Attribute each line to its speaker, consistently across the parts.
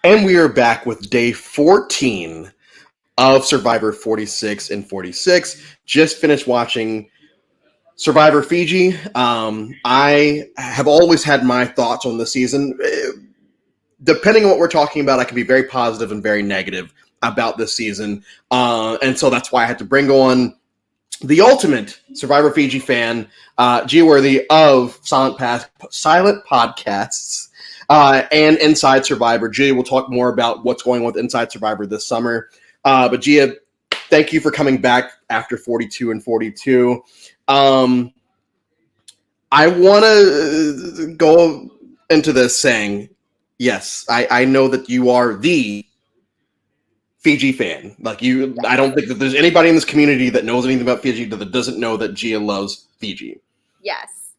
Speaker 1: And we are back with day 14 of Survivor 46 and 46. Just finished watching Survivor Fiji. I have always had my thoughts on the season. Depending on what we're talking about, I can be very positive and very negative about this season. And so that's why I had to bring on the ultimate Survivor Fiji fan, G-worthy of Silent Podcasts, and Inside Survivor. Gia will talk more about what's going on with Inside Survivor this summer. But Gia, thank you for coming back after 42 and 42. I want to go into this saying, yes, I know that you are the Fiji fan. Like you, I don't think that there's anybody in this community that knows anything about Fiji that doesn't know that Gia loves Fiji.
Speaker 2: Yes.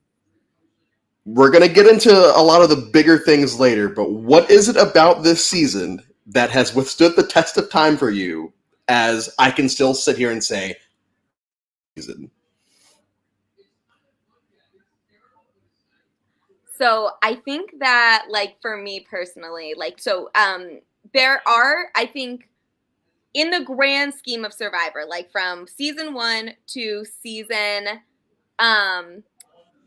Speaker 1: We're going to get into a lot of the bigger things later, but what is it about this season that has withstood the test of time for you as I can still sit here and say, season?
Speaker 2: So I think that, like, for me personally, there are, I think, in the grand scheme of Survivor, like from season 1 to season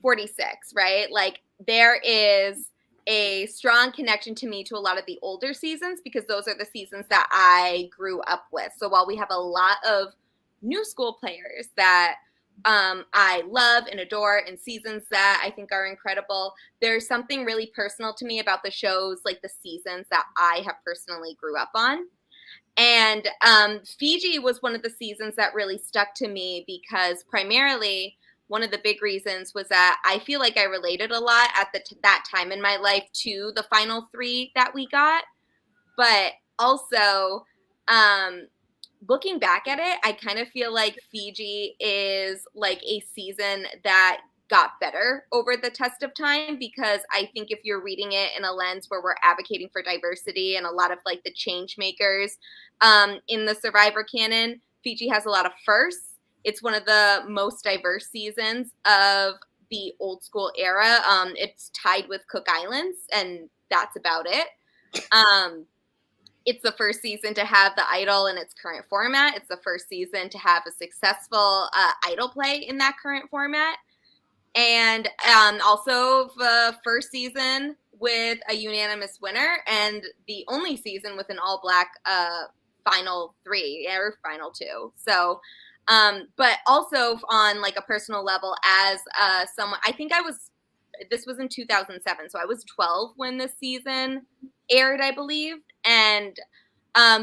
Speaker 2: 46, right? Like there is a strong connection to me to a lot of the older seasons because those are the seasons that I grew up with. So while we have a lot of new school players that I love and adore and seasons that I think are incredible, there's something really personal to me about the shows, like the seasons that I have personally grew up on. And Fiji was one of the seasons that really stuck to me because primarily one of the big reasons was that I feel like I related a lot at that time in my life to the final 3 that we got. But also, looking back at it, I kind of feel like Fiji is like a season that got better over the test of time because I think if you're reading it in a lens where we're advocating for diversity and a lot of like the change makers in the Survivor canon, Fiji has a lot of firsts. It's one of the most diverse seasons of the old school era. It's tied with Cook Islands, and that's about it. It's the first season to have the Idol in its current format. It's the first season to have a successful Idol play in that current format. And also the first season with a unanimous winner and the only season with an all-black final 3 or final 2. So, but also on like a personal level as someone, this was in 2007, so I was 12 when this season aired, I believe. And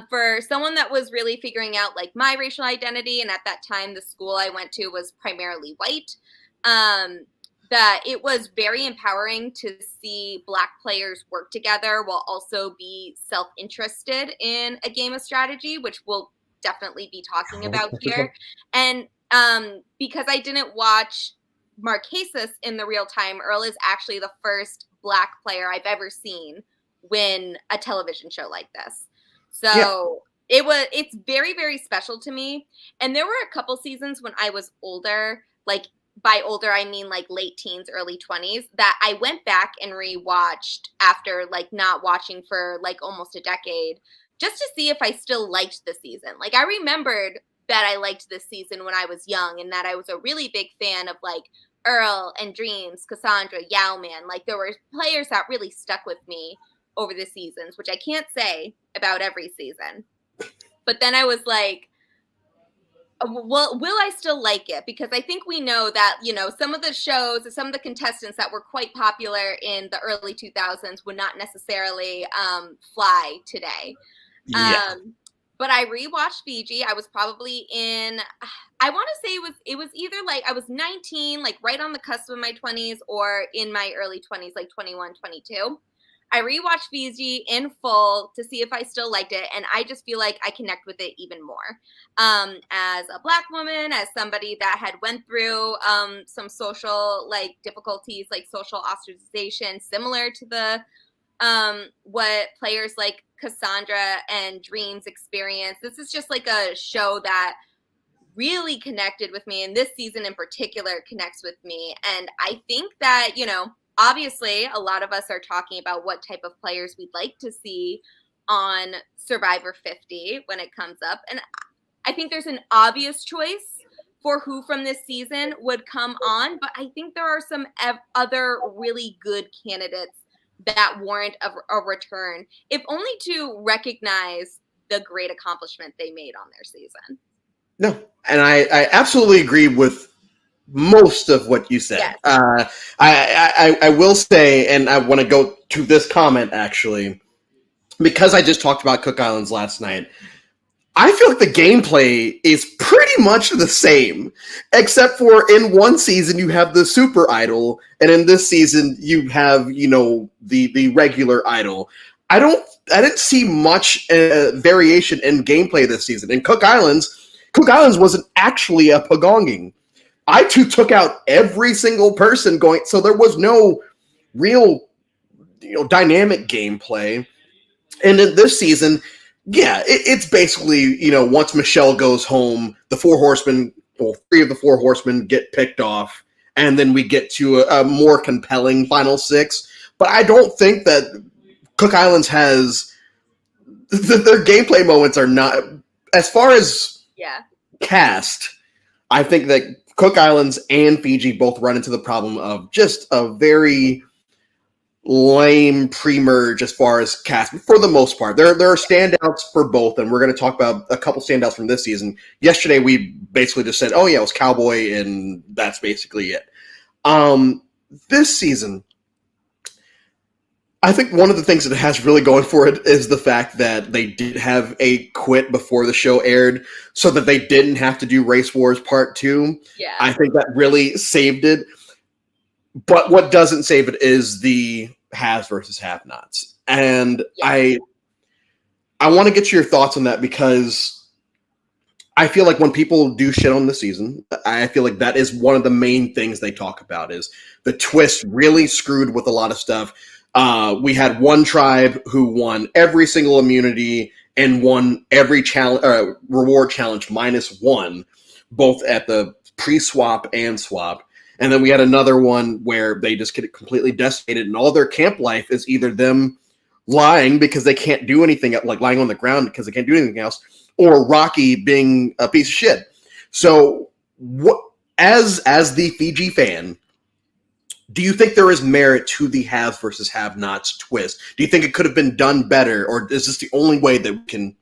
Speaker 2: for someone that was really figuring out like my racial identity, and at that time the school I went to was primarily white, that it was very empowering to see Black players work together while also be self-interested in a game of strategy, which we'll definitely be talking about here. And because I didn't watch Marquesas in the real time, Earl is actually the first Black player I've ever seen win a television show like this. So it's very, very special to me. And there were a couple seasons when I was older, like by older, I mean like late teens, early 20s, that I went back and rewatched after like not watching for like almost a decade, just to see if I still liked the season. Like I remembered that I liked this season when I was young and that I was a really big fan of like Earl and Dreams, Cassandra, Yowman. Like there were players that really stuck with me over the seasons, which I can't say about every season. But then I was like, well, will I still like it? Because I think we know that, you know, some of the shows, some of the contestants that were quite popular in the early 2000s would not necessarily fly today.
Speaker 1: Yeah.
Speaker 2: But I rewatched Fiji. I was probably in, I want to say it was either like I was 19, like right on the cusp of my 20s, or in my early 20s, like 21, 22. I rewatched Fiji in full to see if I still liked it, and I just feel like I connect with it even more. As a Black woman, as somebody that had went through some social like difficulties, like social ostracization, similar to the what players like Cassandra and Dreams experience. This is just like a show that really connected with me, and this season in particular connects with me. And I think that, you know, obviously a lot of us are talking about what type of players we'd like to see on Survivor 50 when it comes up. And I think there's an obvious choice for who from this season would come on, but I think there are some other really good candidates that warrant a return, if only to recognize the great accomplishment they made on their season.
Speaker 1: No, and I absolutely agree with most of what you said.
Speaker 2: Yes.
Speaker 1: I will say, and I want to go to this comment actually, because I just talked about Cook Islands last night. I feel like the gameplay is pretty much the same, except for in one season you have the super idol, and in this season you have the regular idol. I didn't see much variation in gameplay this season. In Cook Islands wasn't actually a pagonging. I too took out every single person going, so there was no real dynamic gameplay. And in this season, yeah, it's basically, once Michelle goes home, the three of the four horsemen get picked off, and then we get to a more compelling final six. But I don't think that Cook Islands has their gameplay moments are not, as far as cast, I think that Cook Islands and Fiji both run into the problem of just a very lame pre-merge as far as cast for the most part. There are standouts for both, and we're going to talk about a couple standouts from this season. Yesterday we basically just said, oh yeah, it was Cowboy, and that's basically it. This season, I think one of the things that it has really going for it is the fact that they did have a quit before the show aired, so that they didn't have to do Race Wars Part 2.
Speaker 2: Yeah.
Speaker 1: I think that really saved it. But what doesn't save it is the haves versus have-nots. And I want to get your thoughts on that, because I feel like when people do shit on the season, I feel like that is one of the main things they talk about is the twist really screwed with a lot of stuff. We had one tribe who won every single immunity and won every reward challenge -1, both at the pre-swap and swap. And then we had another one where they just get completely decimated, and all their camp life is either them lying because they can't do anything, like lying on the ground because they can't do anything else, or Rocky being a piece of shit. So, what, as the Fiji fan, do you think there is merit to the haves versus have-nots twist? Do you think it could have been done better, or is this the only way that we can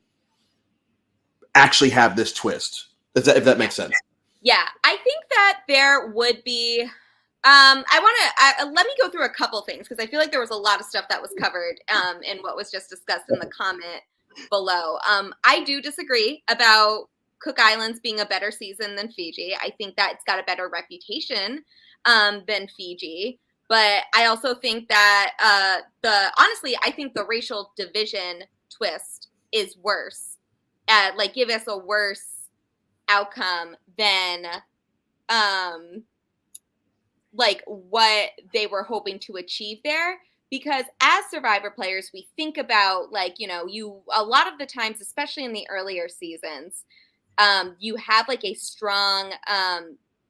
Speaker 1: actually have this twist? If that makes sense.
Speaker 2: Yeah, I think that there would be. Let me go through a couple things, because I feel like there was a lot of stuff that was covered in what was just discussed in the comment below. I do disagree about Cook Islands being a better season than Fiji. I think that it's got a better reputation than Fiji. But I also think that honestly, I think the racial division twist is worse. Give us a worse outcome than what they were hoping to achieve there. Because as Survivor players, we think about a lot of the times, especially in the earlier seasons, you have a strong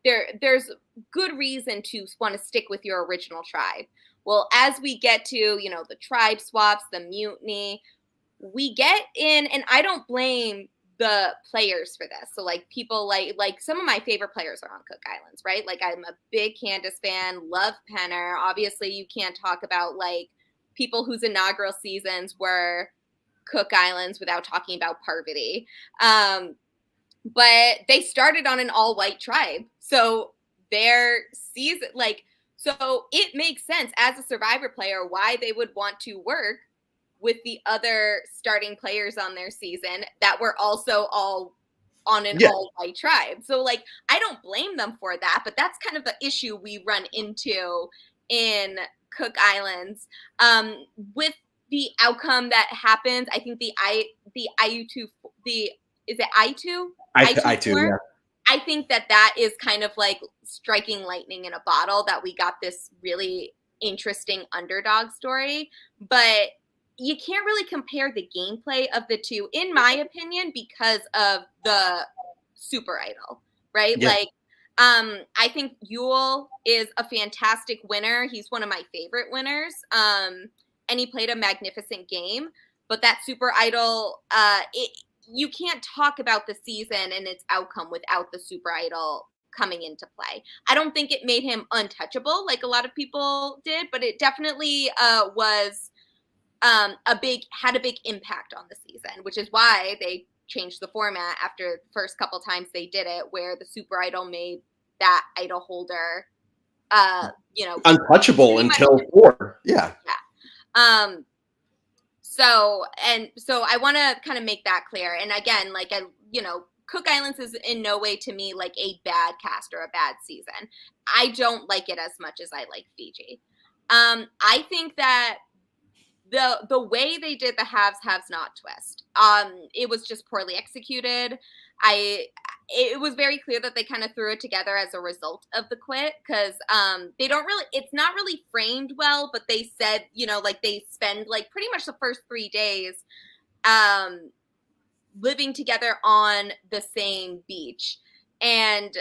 Speaker 2: there's good reason to want to stick with your original tribe. Well, as we get to the tribe swaps, the mutiny, we get in, and I don't blame the players for this. So people like some of my favorite players are on Cook Islands, right? I'm a big Candace fan, love Penner. Obviously you can't talk about people whose inaugural seasons were Cook Islands without talking about Parvati. But they started on an all-white tribe. So their season, so it makes sense as a Survivor player why they would want to work with the other starting players on their season that were also all on an all-white tribe. So I don't blame them for that, but that's kind of the issue we run into in Cook Islands. With the outcome that happens, I think the IU2, is it I2?
Speaker 1: I2, yeah.
Speaker 2: I think that is kind of striking lightning in a bottle, that we got this really interesting underdog story. But you can't really compare the gameplay of the two, in my opinion, because of the super idol, right?
Speaker 1: Yeah.
Speaker 2: I think Yule is a fantastic winner. He's one of my favorite winners. And he played a magnificent game. but that Super Idol, you can't talk about the season and its outcome without the Super Idol coming into play. I don't think it made him untouchable like a lot of people did, but it definitely was had a big impact on the season, which is why they changed the format after the first couple times they did it, where the Super Idol made that idol holder,
Speaker 1: untouchable until 4. Yeah.
Speaker 2: Yeah. So I want to kind of make that clear. And again, like Cook Islands is in no way to me like a bad cast or a bad season. I don't like it as much as I like Fiji. I think that the way they did the haves not twist, it was just poorly executed. It was very clear that they kind of threw it together as a result of the quit, because they don't really, it's not really framed well, but they said, like they spend like pretty much the first 3 days living together on the same beach. And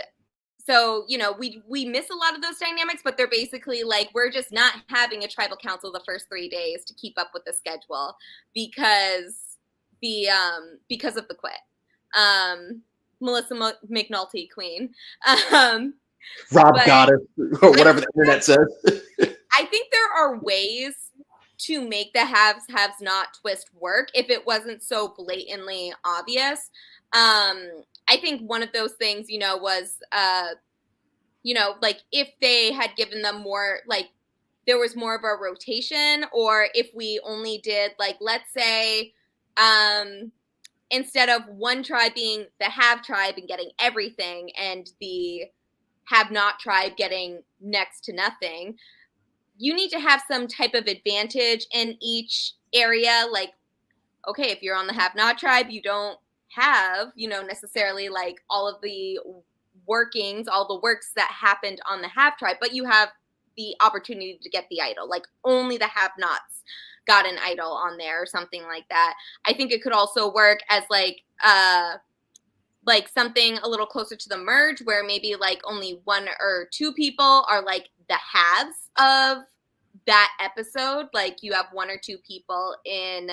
Speaker 2: so, we miss a lot of those dynamics, but they're basically like, we're just not having a tribal council the first 3 days to keep up with the schedule because of the quit. Melissa McNulty, queen.
Speaker 1: Rob Goddess, or whatever the internet says.
Speaker 2: I think there are ways to make the haves not twist work if it wasn't so blatantly obvious. I think one of those things, was, like if they had given them more, like there was more of a rotation, or if we only did like, let's say, instead of one tribe being the have tribe and getting everything and the have not tribe getting next to nothing, you need to have some type of advantage in each area. Like, okay, if you're on the have not tribe, you don't have, necessarily like all of the workings, all the works that happened on the have tribe, but you have the opportunity to get the idol. Like only the have nots got an idol on there or something like that. I think it could also work as like something a little closer to the merge, where maybe like only 1 or 2 people are like the halves of that episode. Like you have 1 or 2 people in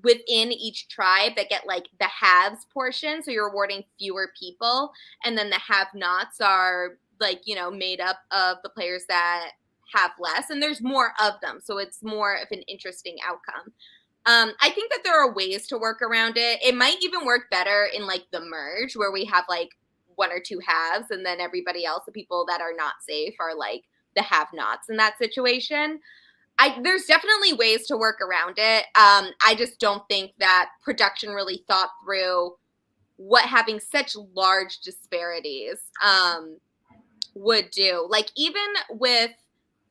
Speaker 2: within each tribe that get like the halves portion, so you're rewarding fewer people, and then the have nots are like made up of the players that have less, and there's more of them, so it's more of an interesting outcome. I think that there are ways to work around it. It might even work better in like the merge, where we have like 1 or 2 halves, and then everybody else, the people that are not safe, are like the have nots in that situation. There's definitely ways to work around it. I just don't think that production really thought through what having such large disparities would do. Like even with,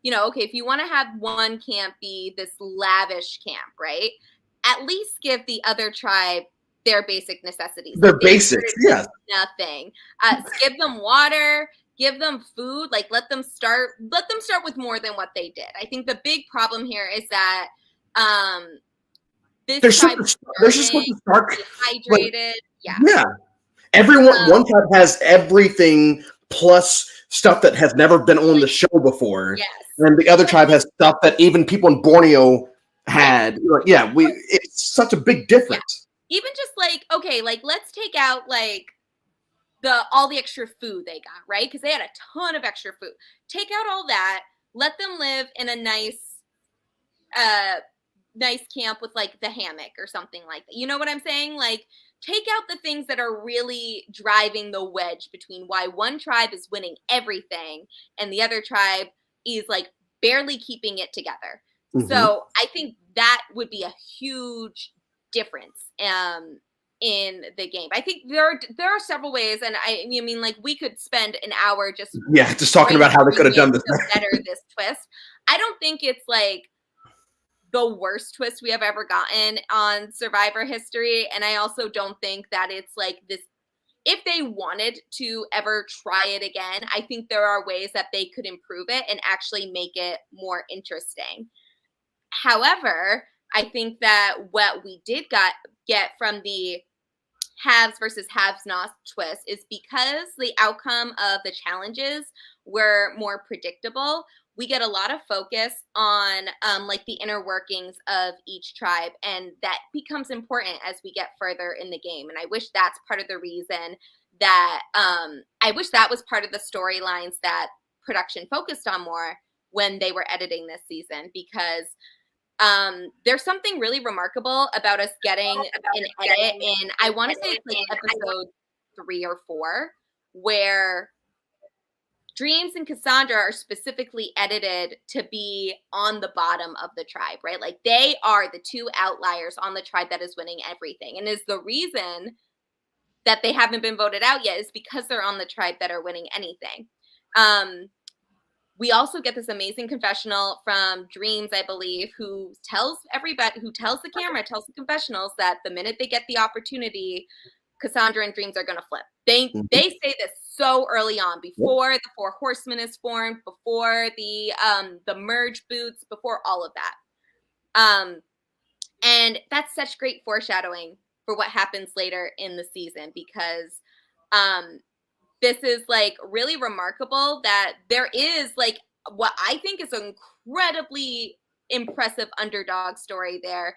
Speaker 2: okay, if you want to have one camp be this lavish camp, right? At least give the other tribe their basic necessities.
Speaker 1: The basics, yeah.
Speaker 2: Nothing. Give them water, give them food, like let them start with more than what they did. I think the big problem here is that this tribe is just dehydrated. Like,
Speaker 1: yeah. Everyone, one tribe has everything plus stuff that has never been on the show before.
Speaker 2: Yes.
Speaker 1: And the other tribe has stuff that even people in Borneo had. Yeah, it's such a big difference.
Speaker 2: Yeah. Even just like, okay, like let's take out like all the extra food they got, right? Because they had a ton of extra food. Take out all that, let them live in a nice camp with like the hammock or something like that. You know what I'm saying? Like take out the things that are really driving the wedge between why one tribe is winning everything and the other tribe is like barely keeping it together. Mm-hmm. So I think that would be a huge difference in the game. I think there are several ways, and I mean, like we could spend an hour just
Speaker 1: talking about how they could have done this
Speaker 2: better. This twist, I don't think it's like the worst twist we have ever gotten on Survivor history, and I also don't think that it's like this. If they wanted to ever try it again, I think there are ways that they could improve it and actually make it more interesting. However, I think that what we did get from the haves versus haves not twist is because the outcome of the challenges were more predictable. we get a lot of focus on like the inner workings of each tribe, and that becomes important as we get further in the game. And I wish that's part of the reason that I wish that was part of the storylines that production focused on more when they were editing this season, because there's something really remarkable about us getting an edit in, I want to say it's like episode 3 or 4, where Dreams and Cassandra are specifically edited to be on the bottom of the tribe, right? Like they are the 2 outliers on the tribe that is winning everything. And is the reason that they haven't been voted out yet is because they're on the tribe that are winning anything. We also get this amazing confessional from Dreams, I believe, who tells everybody, who tells the camera, tells the confessionals that the minute they get the opportunity, Cassandra and Dreams are going to flip. They say this so early on, before the 4 Horsemen is formed, before the merge boots, before all of that. And that's such great foreshadowing for what happens later in the season, because this is like really remarkable that there is like what I think is an incredibly impressive underdog story there,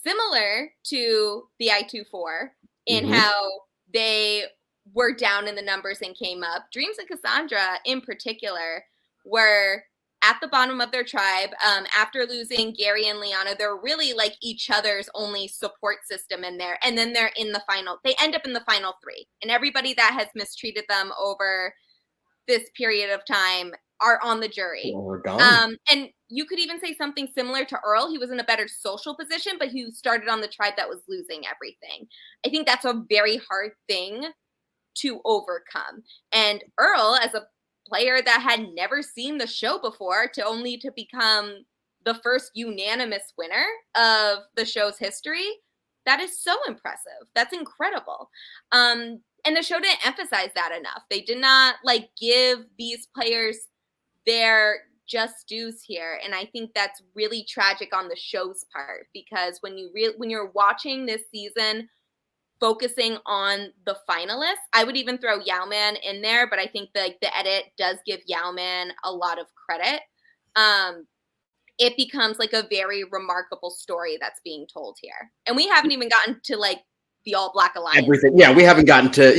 Speaker 2: similar to the I-24 in how they were down in the numbers and came up. Dreams and Cassandra in particular were at the bottom of their tribe. After losing Gary and Liana, they're really like each other's only support system in there. And then they're in the final, they end up in the final 3. And everybody that has mistreated them over this period of time are on the jury.
Speaker 1: Well, we're gone.
Speaker 2: And you could even say something similar to Earl. He was in a better social position, but he started on the tribe that was losing everything. I think that's a very hard thing to overcome. And Earl, as a player that had never seen the show before, to become the first unanimous winner of the show's history, that is so impressive. That's incredible. And the show didn't emphasize that enough. They did not like give these players their just dues here, and I think that's really tragic on the show's part, because when you're watching this season focusing on the finalists, I would even throw Yao-Man in there, but I think the edit does give Yao-Man a lot of credit. It becomes like a very remarkable story that's being told here. And we haven't even gotten to like the All Black Alliance.
Speaker 1: Everything. Yeah, we haven't gotten to,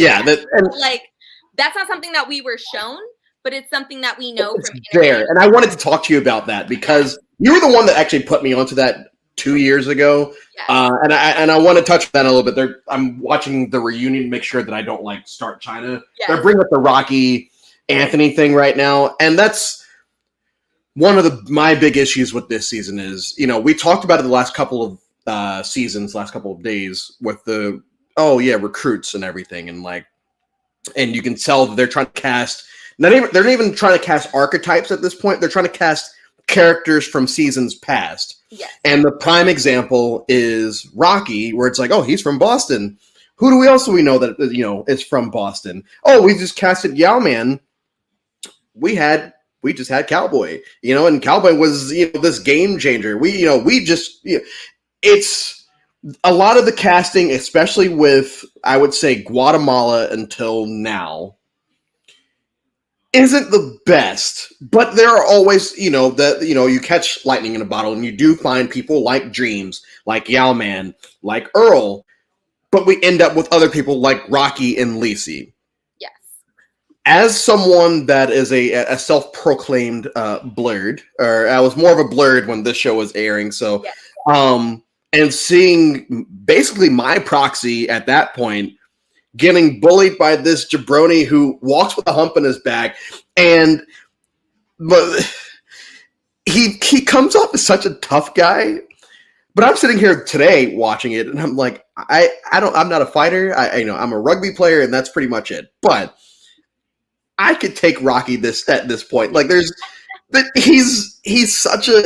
Speaker 2: like that's not something that we were shown, but it's something that we know from
Speaker 1: there. And I wanted to talk to you about that, because you were the one that actually put me onto that 2 years ago. Yes. And I want to touch on that a little bit. I'm watching the reunion to make sure that I don't like start China. Yes. They're bringing up the Rocky Anthony thing right now, and that's one of my big issues with this season. Is, we talked about it the last couple of seasons, last couple of days with the recruits and everything, and you can tell that they're trying to cast. They're not even trying to cast archetypes at this point. They're trying to cast characters from seasons past.
Speaker 2: Yes.
Speaker 1: And the prime example is Rocky, where it's like, oh, he's from Boston. Who else do we know that is from Boston? Oh, we just casted Yao-Man. We just had Cowboy, and Cowboy was this game changer. It's a lot of the casting, especially with, I would say, Guatemala until now, isn't the best, but there are always, you catch lightning in a bottle, and you do find people like Dreams, like Yao-Man, like Earl, but we end up with other people like Rocky and Lacey.
Speaker 2: Yes.
Speaker 1: As someone that is a self-proclaimed blurred, or I was more of a blurred when this show was airing, so, yes. And seeing basically my proxy at that point getting bullied by this jabroni who walks with a hump in his back, but he comes off as such a tough guy. But I'm sitting here today watching it, and I'm like, I'm not a fighter. I'm a rugby player, and that's pretty much it. But I could take Rocky at this point. Like, he's such a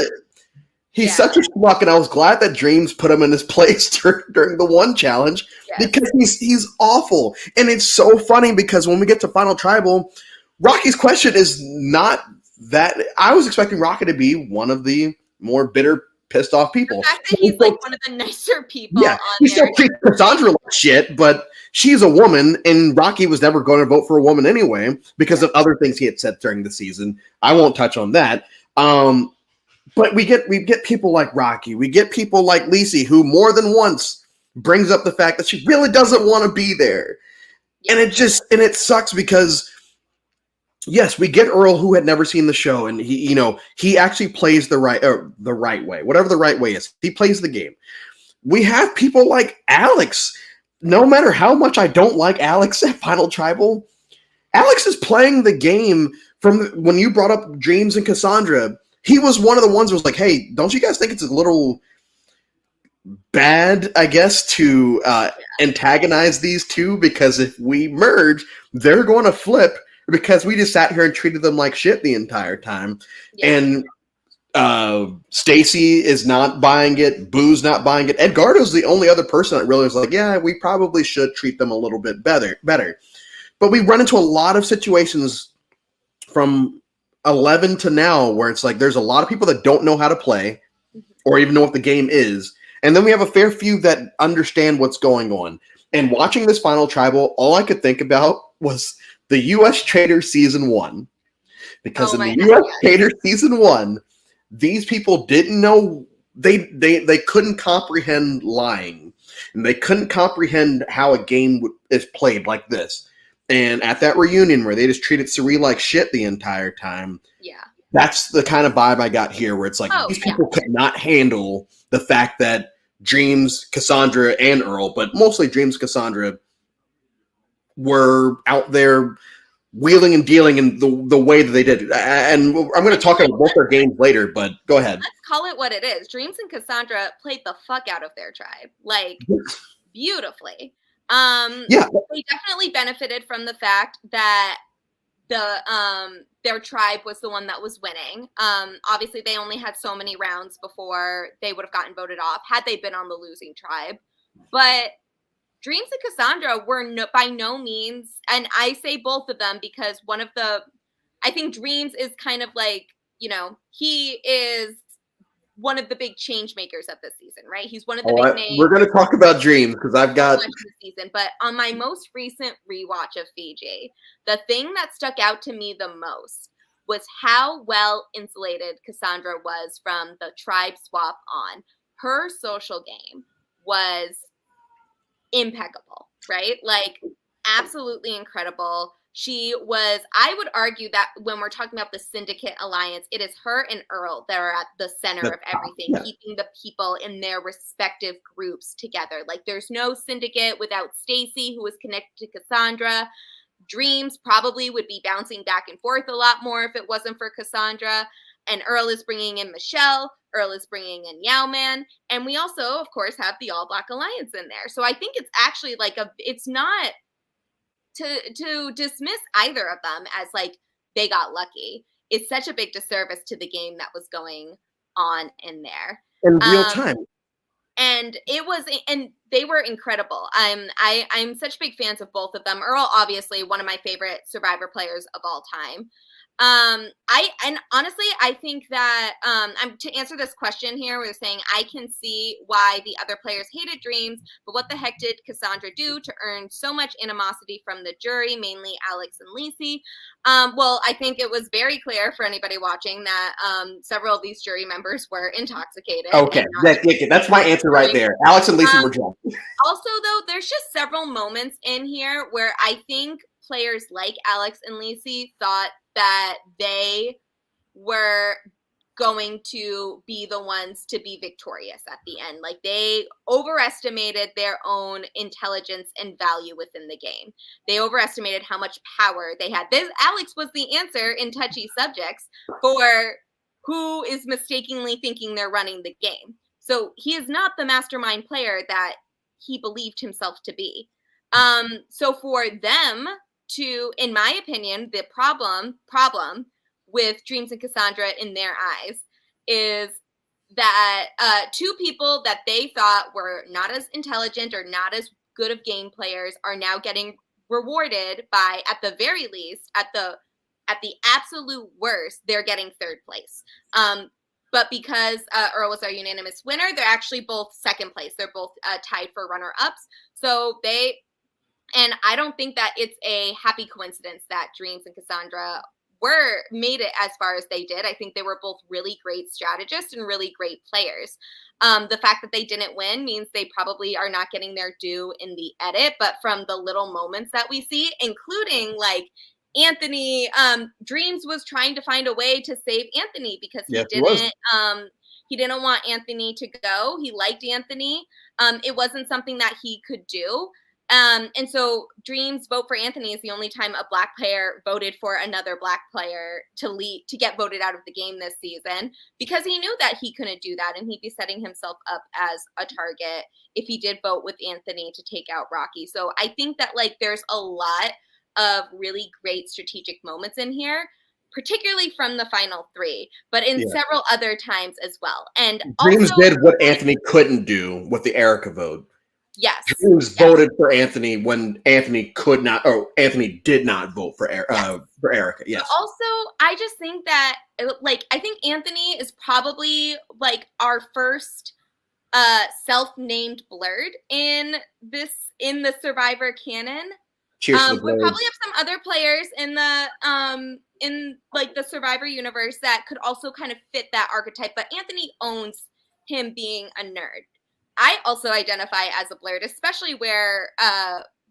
Speaker 1: schmuck, and I was glad that Dreams put him in his place during the one challenge, yes. Because he's awful. And it's so funny because when we get to Final Tribal, Rocky's question is not that. I was expecting Rocky to be one of the more bitter, pissed off people.
Speaker 2: The fact that he's like one of the nicer people.
Speaker 1: Yeah, he still treats Cassandra like shit, but she's a woman, and Rocky was never going to vote for a woman anyway because of other things he had said during the season. I won't touch on that. But we get people like Rocky, we get people like Lacey, who more than once brings up the fact that she really doesn't want to be there.
Speaker 2: Yeah.
Speaker 1: And it sucks because yes, we get Earl, who had never seen the show, and he actually plays the right way, whatever the right way is. He plays the game. We have people like Alex. No matter how much I don't like Alex at Final Tribal, Alex is playing the game from when you brought up James and Cassandra. He was one of the ones who was like, hey, don't you guys think it's a little bad, I guess, to antagonize these two? Because if we merge, they're going to flip because we just sat here and treated them like shit the entire time. Yeah. And Stacy is not buying it. Boo's not buying it. Edgardo's the only other person that really was like, yeah, we probably should treat them a little bit better. But we run into a lot of situations from 11 to now where it's like there's a lot of people that don't know how to play or even know what the game is. And then we have a fair few that understand what's going on. And watching this Final Tribal, all I could think about was the U.S. Trader Season 1. Because in the U.S. Trader Season 1, these people didn't know, they couldn't comprehend lying. And they couldn't comprehend how a game is played like this. And at that reunion where they just treated Cirie like shit the entire time, that's the kind of vibe I got here, where it's like these people could not handle the fact that Dreams, Cassandra, and Earl, but mostly Dreams, Cassandra, were out there wheeling and dealing in the way that they did. And I'm going to talk about both their games later, but go ahead.
Speaker 2: Let's call it what it is. Dreams and Cassandra played the fuck out of their tribe, like beautifully. They definitely benefited from the fact that their tribe was the one that was winning. Obviously, they only had so many rounds before they would have gotten voted off had they been on the losing tribe. But Dreams and Cassandra were by no means, and I say both of them because I think Dreams is kind of like, he is one of the big change makers of this season, right? He's one of the big names.
Speaker 1: We're going to talk about Dreams because I've got
Speaker 2: this season, but on my most recent rewatch of Fiji, the thing that stuck out to me the most was how well insulated Cassandra was from the tribe swap on. Her social game was impeccable, right? Like absolutely incredible. I would argue that when we're talking about the Syndicate Alliance, it is her and Earl that are at the center of everything, keeping the people in their respective groups together. Like there's no Syndicate without Stacy, who is connected to Cassandra. Dreams probably would be bouncing back and forth a lot more if it wasn't for Cassandra. And Earl is bringing in Michelle. Earl is bringing in Yowman. And we also, of course, have the All Black Alliance in there. So I think it's actually like it's not to dismiss either of them as like they got lucky. It's such a big disservice to the game that was going on in there
Speaker 1: in real time.
Speaker 2: And they were incredible. I'm such big fans of both of them. Earl, obviously, one of my favorite Survivor players of all time. Honestly, I think that to answer this question here, we're saying I can see why the other players hated Dreams, but what the heck did Cassandra do to earn so much animosity from the jury, mainly Alex and Lacey? Well, I think it was very clear for anybody watching that several of these jury members were intoxicated.
Speaker 1: Okay, that's my answer right there. Alex and Lacey were drunk.
Speaker 2: Also, though, there's just several moments in here where I think players like Alex and Lacey thought that they were going to be the ones to be victorious at the end. Like they overestimated their own intelligence and value within the game. They overestimated how much power they had. Alex was the answer in touchy subjects for who is mistakenly thinking they're running the game. So he is not the mastermind player that he believed himself to be. So for them to, in my opinion, the problem with Dreams and Cassandra in their eyes is that two people that they thought were not as intelligent or not as good of game players are now getting rewarded by, at the very least, at the absolute worst, they're getting third place. But because Earl was our unanimous winner, they're actually both second place. They're both tied for runner-ups. So and I don't think that it's a happy coincidence that Dreams and Cassandra made it as far as they did. I think they were both really great strategists and really great players. The fact that they didn't win means they probably are not getting their due in the edit, but from the little moments that we see, including like Anthony, Dreams was trying to find a way to save Anthony because he didn't want Anthony to go. He liked Anthony. It wasn't something that he could do. And so Dreams vote for Anthony is the only time a black player voted for another black player to get voted out of the game this season, because he knew that he couldn't do that and he'd be setting himself up as a target if he did vote with Anthony to take out Rocky. So I think that like there's a lot of really great strategic moments in here, particularly from the final three, but in several other times as well. And
Speaker 1: Dreams
Speaker 2: also,
Speaker 1: did what Anthony couldn't do with the Erica vote.
Speaker 2: Yes.
Speaker 1: Dreams voted for Anthony when Anthony could not, or Anthony did not vote for Erica. Yes.
Speaker 2: But also, I just think that, like, I think Anthony is probably like our first self-named blurred in the Survivor canon.
Speaker 1: Cheers to the
Speaker 2: we
Speaker 1: Blurreds.
Speaker 2: probably have some other players in the Survivor universe that could also kind of fit that archetype, but Anthony owns him being a nerd. I also identify as a blurred, especially where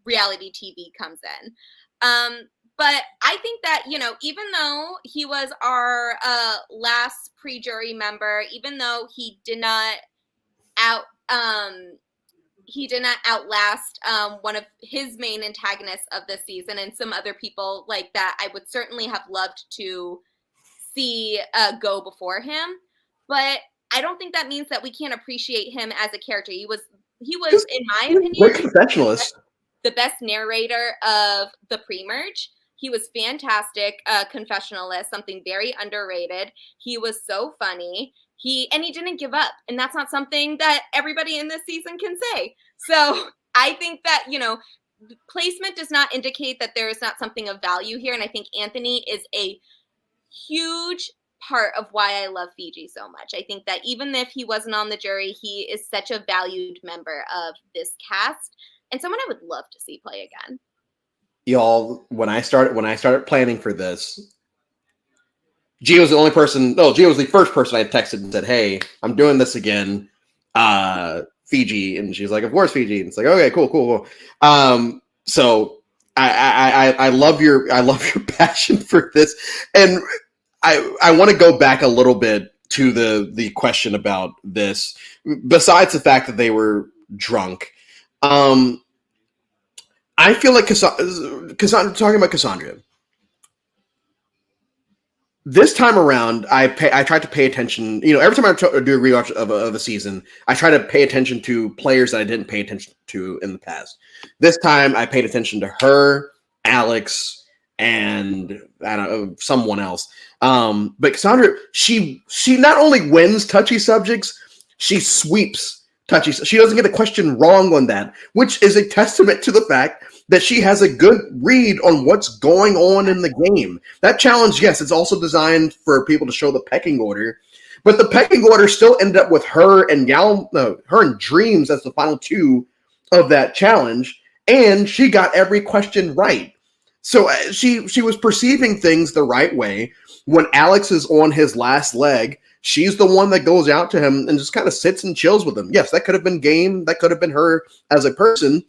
Speaker 2: reality TV comes in. But I think that, you know, even though he was our last pre-jury member, even though he did not outlast one of his main antagonists of this season and some other people like that I would certainly have loved to see go before him. But I don't think that means that we can't appreciate him as a character. He was in my opinion,
Speaker 1: great confessionalist,
Speaker 2: the best narrator of the pre-merge. He was fantastic, confessionalist, something very underrated. He was so funny. He didn't give up, and that's not something that everybody in this season can say. So I think that, you know, placement does not indicate that there is not something of value here, and I think Anthony is a huge part of why I love Fiji so much. I think that even if he wasn't on the jury, he is such a valued member of this cast and someone I would love to see play again.
Speaker 1: Y'all, when I started planning for this, Gia was the first person I texted and said, "Hey, I'm doing this again, Fiji," and she's like, "Of course, Fiji." And it's like, "Okay, cool." So I love your passion for this, and I want to go back a little bit to the question about this. Besides the fact that they were drunk, I feel like Cassandra, talking about Cassandra, this time around, I tried to pay attention. You know, every time I do a rewatch of a season, I try to pay attention to players that I didn't pay attention to in the past. This time, I paid attention to her, Alex, and I don't know, someone else. But Cassandra, she not only wins touchy subjects, she sweeps touchy. She doesn't get a question wrong on that, which is a testament to the fact that she has a good read on what's going on in the game. That challenge, yes, it's also designed for people to show the pecking order, but the pecking order still ended up with her and Dreams as the final two of that challenge, and she got every question right. So she was perceiving things the right way. When Alex is on his last leg, she's the one that goes out to him and just kind of sits and chills with him. Yes, that could have been game. That could have been her as a person.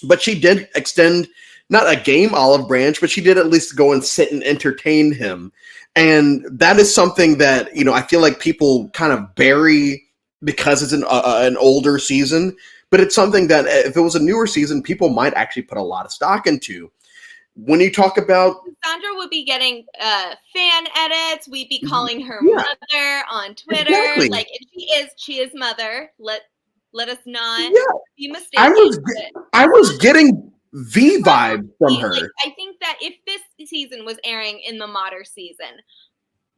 Speaker 1: But she did extend, not a game olive branch, but she did at least go and sit and entertain him. And that is something that, you know, I feel like people kind of bury because it's an older season. But it's something that if it was a newer season, people might actually put a lot of stock into. When you talk about
Speaker 2: Sandra would be getting fan edits, we'd be calling her mother on Twitter. Exactly. Like, if she is mother. Let us not be mistaken.
Speaker 1: I was getting V vibe from her.
Speaker 2: Like, I think that if this season was airing in the modern season,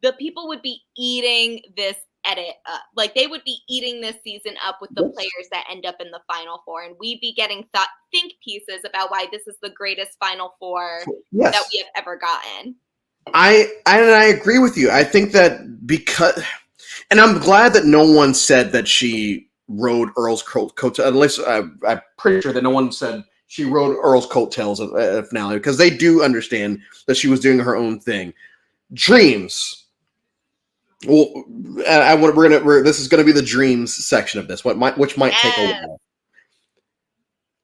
Speaker 2: the people would be eating this edit up. Like, they would be eating this season up with the players that end up in the Final Four, and we'd be getting think pieces about why this is the greatest Final Four that we have ever gotten.
Speaker 1: I agree with you. I think that because, and I'm glad that no one said that she rode Earl's coattails. At least I'm pretty sure that no one said she rode Earl's coattails at finale, because they do understand that she was doing her own thing. Dreams. Well, this is gonna be the dreams section of this. Which might take a while.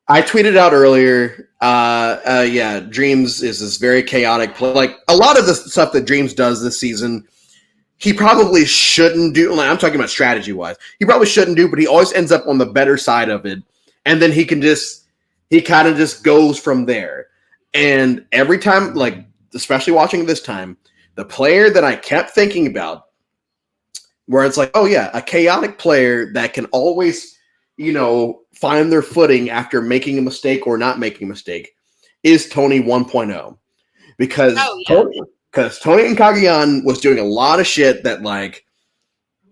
Speaker 1: I tweeted out earlier. Yeah, Dreams is this very chaotic play. Like a lot of the stuff that Dreams does this season, he probably shouldn't do. Like, I'm talking about strategy wise. He probably shouldn't do, but he always ends up on the better side of it, and then he kind of just goes from there. And every time, like especially watching this time, the player that I kept thinking about, where it's like, oh yeah, a chaotic player that can always, find their footing after making a mistake or not making a mistake, is Tony 1.0. Because Tony and Kagayan was doing a lot of shit that like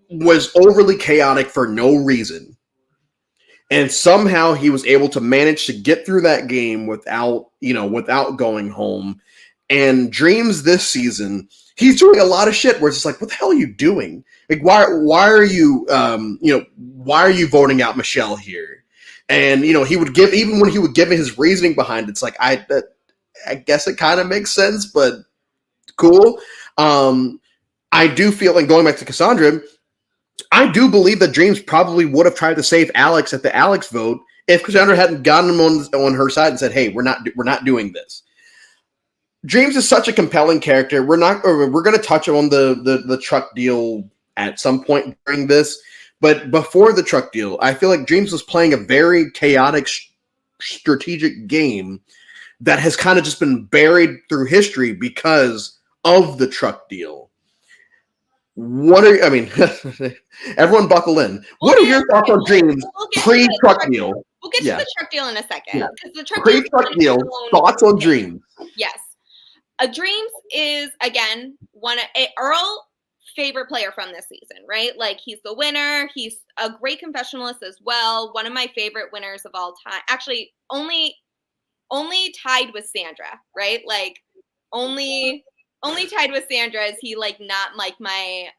Speaker 1: was overly chaotic for no reason. And somehow he was able to manage to get through that game without going home. And Dreams this season, he's doing a lot of shit where it's just like, what the hell are you doing? Like, why are you, why are you voting out Michelle here? And, he would give, even when he would give me his reasoning behind it, it's like, I guess it kind of makes sense, but cool. I do feel like, going back to Cassandra, I do believe that Dreams probably would have tried to save Alex at the Alex vote if Cassandra hadn't gotten him on her side and said, hey, we're not doing this. Dreams is such a compelling character. We're going to touch on the truck deal at some point during this, but before the truck deal, I feel like Dreams was playing a very chaotic, strategic game that has kind of just been buried through history because of the truck deal. Everyone buckle in. What are your thoughts on Dreams pre-truck deal?
Speaker 2: We'll get to the truck deal in a second.
Speaker 1: Yeah.
Speaker 2: The truck
Speaker 1: pre-truck deal, thoughts on Dreams?
Speaker 2: Yes. Dreams is, again, Earl favorite player from this season, right? Like, he's the winner. He's a great confessionalist as well. One of my favorite winners of all time. Actually, only tied with Sandra, right? Like, only tied with Sandra. Is he like not like my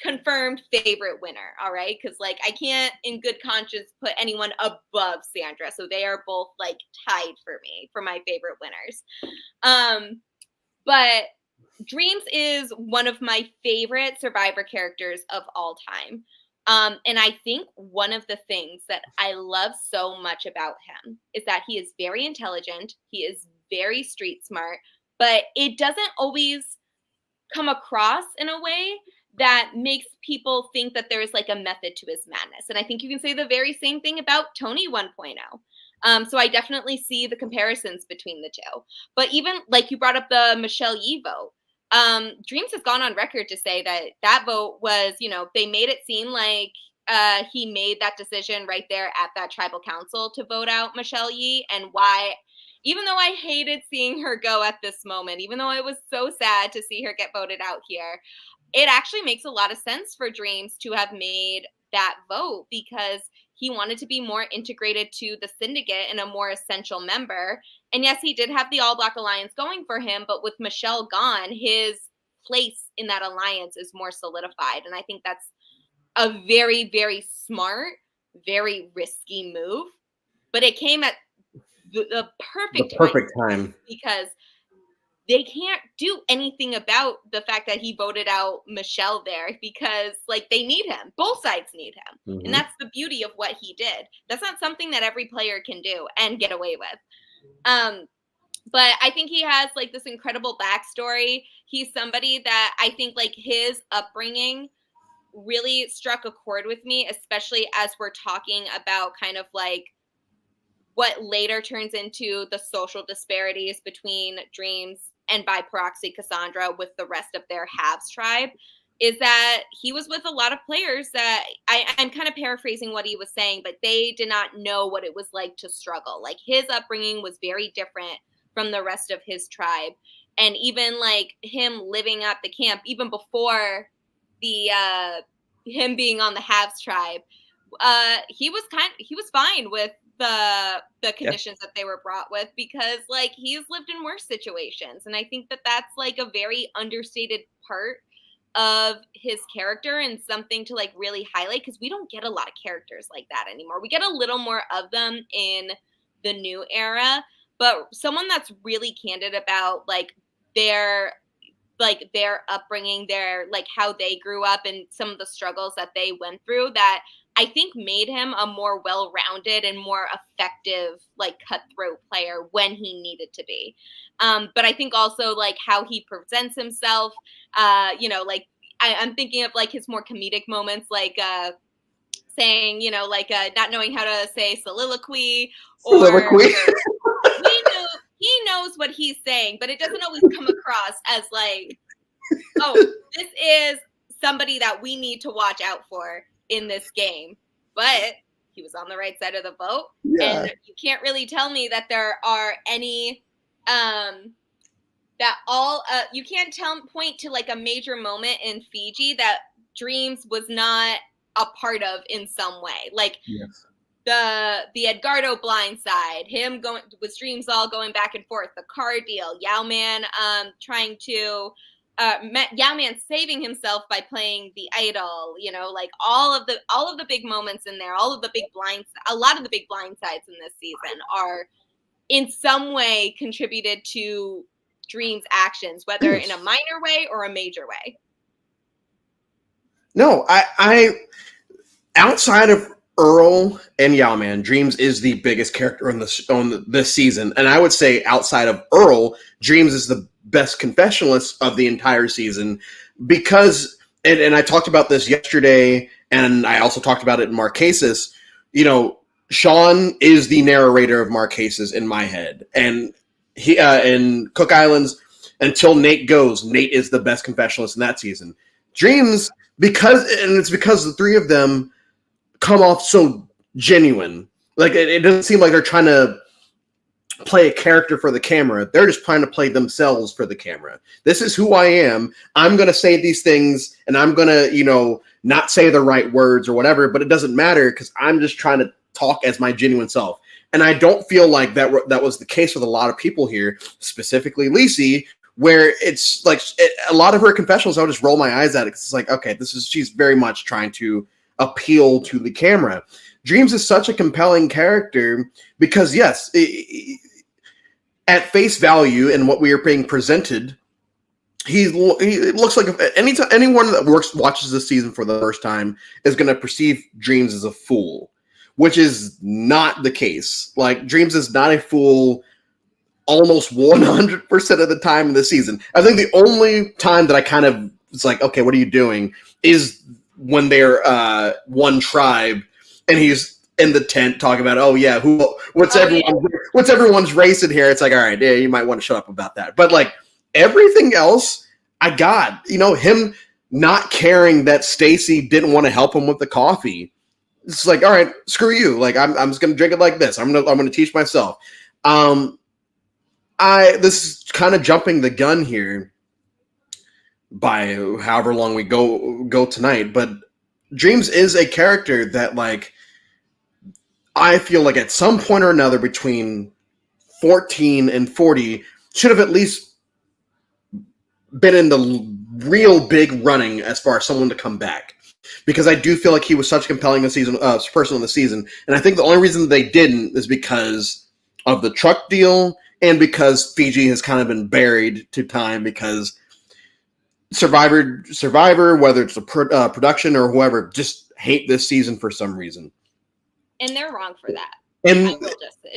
Speaker 2: confirmed favorite winner? All right, because like I can't in good conscience put anyone above Sandra, so they are both like tied for me for my favorite winners. But Dreams is one of my favorite Survivor characters of all time. And I think one of the things that I love so much about him is that he is very intelligent. He is very street smart, but it doesn't always come across in a way that makes people think that there's like a method to his madness. And I think you can say the very same thing about Tony 1.0. So I definitely see the comparisons between the two. But even like you brought up the Michelle Yee vote. Dreams has gone on record to say that vote was, they made it seem like he made that decision right there at that tribal council to vote out Michelle Yee, and why, even though I hated seeing her go at this moment, even though I was so sad to see her get voted out here, it actually makes a lot of sense for Dreams to have made that vote because he wanted to be more integrated to the syndicate and a more essential member. And yes, he did have the All Black Alliance going for him, but with Michelle gone, his place in that alliance is more solidified. And I think that's a very, very smart, very risky move. But it came at the perfect time because they can't do anything about the fact that he voted out Michelle there because, like, they need him. Both sides need him. Mm-hmm. And that's the beauty of what he did. That's not something that every player can do and get away with. But I think he has, like, this incredible backstory. He's somebody that I think, like, his upbringing really struck a chord with me, especially as we're talking about kind of, like, what later turns into the social disparities between Dreams and by proxy Cassandra with the rest of their Halves tribe, is that he was with a lot of players that I'm kind of paraphrasing what he was saying, but they did not know what it was like to struggle. Like, his upbringing was very different from the rest of his tribe. And even like him living at the camp, even before the him being on the Halves tribe, he was fine with the conditions that they were brought with because like he's lived in worse situations. And I think that that's like a very understated part of his character and something to like really highlight because we don't get a lot of characters like that anymore. We get a little more of them in the new era, but someone that's really candid about like their like their upbringing, their like how they grew up and some of the struggles that they went through that I think made him a more well-rounded and more effective like cutthroat player when he needed to be. But I think also like how he presents himself, like I'm thinking of like his more comedic moments, like saying, not knowing how to say soliloquy or he knows what he's saying, but it doesn't always come across as like, oh, this is somebody that we need to watch out for in this game. But he was on the right side of the boat. Yeah. And you can't really tell me that there are any you can't point to like a major moment in Fiji that Dreams was not a part of in some way. Like yes. The Edgardo blindside, him going with Dreams all going back and forth, the car deal, Yao-Man trying to Yao-Man saving himself by playing the idol, like all of the big moments in there, a lot of the big blindsides in this season are in some way contributed to Dream's actions, whether in a minor way or a major way.
Speaker 1: No, I outside of Earl and Yao-Man, Dreams is the biggest character on this season, and I would say outside of Earl, Dreams is the best confessionalist of the entire season because, and I talked about this yesterday, and I also talked about it in Marquesas. Sean is the narrator of Marquesas in my head, and he in Cook Islands until Nate goes, Nate is the best confessionalist in that season. Dreams, because the three of them come off so genuine. Like it doesn't seem like they're trying to play a character for the camera. They're just trying to play themselves for the camera. This is who I am. I'm going to say these things and I'm going to, not say the right words or whatever, but it doesn't matter because I'm just trying to talk as my genuine self. And I don't feel like that was the case with a lot of people here, specifically Lacey, where it's like a lot of her confessionals, I'll just roll my eyes at it. It's like, okay, she's very much trying to appeal to the camera. Dreams is such a compelling character because yes, at face value and what we are being presented, he looks like anyone that watches this season for the first time is going to perceive Dreams as a fool, which is not the case. Like Dreams is not a fool almost 100% of the time in the season. I think the only time that I kind of it's like, okay, what are you doing? Is when they're one tribe and he's in the tent talking about, oh yeah, what's everyone's race in here? It's like, all right, yeah, you might want to shut up about that. But like everything else, I got, him not caring that Stacy didn't want to help him with the coffee. It's like, all right, screw you. Like I'm just gonna drink it like this. I'm gonna teach myself. This is kind of jumping the gun here by however long we go tonight, but Dreams is a character that like I feel like at some point or another between 14 and 40 should have at least been in the real big running as far as someone to come back. Because I do feel like he was such a compelling person on the season. And I think the only reason they didn't is because of the truck deal and because Fiji has kind of been buried to time because Survivor, whether it's the production or whoever, just hate this season for some reason.
Speaker 2: And they're wrong for that. And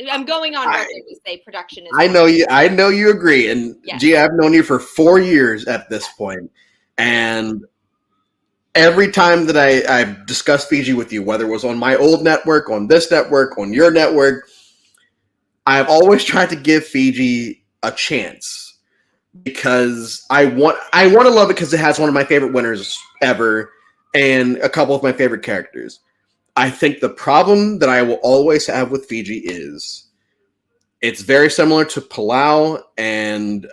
Speaker 2: I'm going on record to say production is.
Speaker 1: I know you agree. And yes. Gee, I've known you for 4 years at this point. And every time that I've discussed Fiji with you, whether it was on my old network, on this network, on your network, I've always tried to give Fiji a chance because I want to love it because it has one of my favorite winners ever and a couple of my favorite characters. I think the problem that I will always have with Fiji is it's very similar to Palau and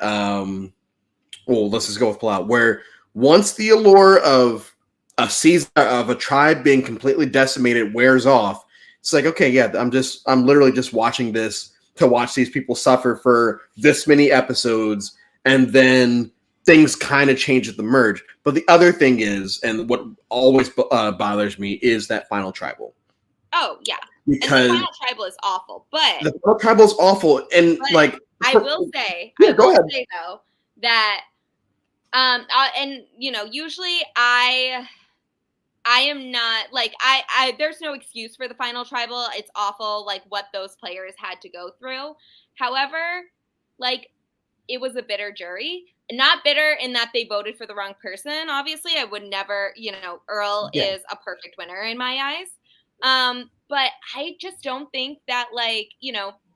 Speaker 1: let's just go with Palau, where once the allure of a season of a tribe being completely decimated wears off, it's like, okay, yeah, I'm literally just watching this to watch these people suffer for this many episodes, and then things kind of change at the merge. But the other thing is, and what always bothers me, is that final tribal.
Speaker 2: Oh, yeah. Because and the final tribal is awful, but
Speaker 1: the final tribal is awful. And like,
Speaker 2: I will say, though, that And usually I am not like I there's no excuse for the final tribal. It's awful like what those players had to go through. However, like it was a bitter jury. Not bitter in that they voted for the wrong person. Obviously, I would never, Earl
Speaker 1: Yeah.
Speaker 2: is a perfect winner in my eyes. But I just don't think that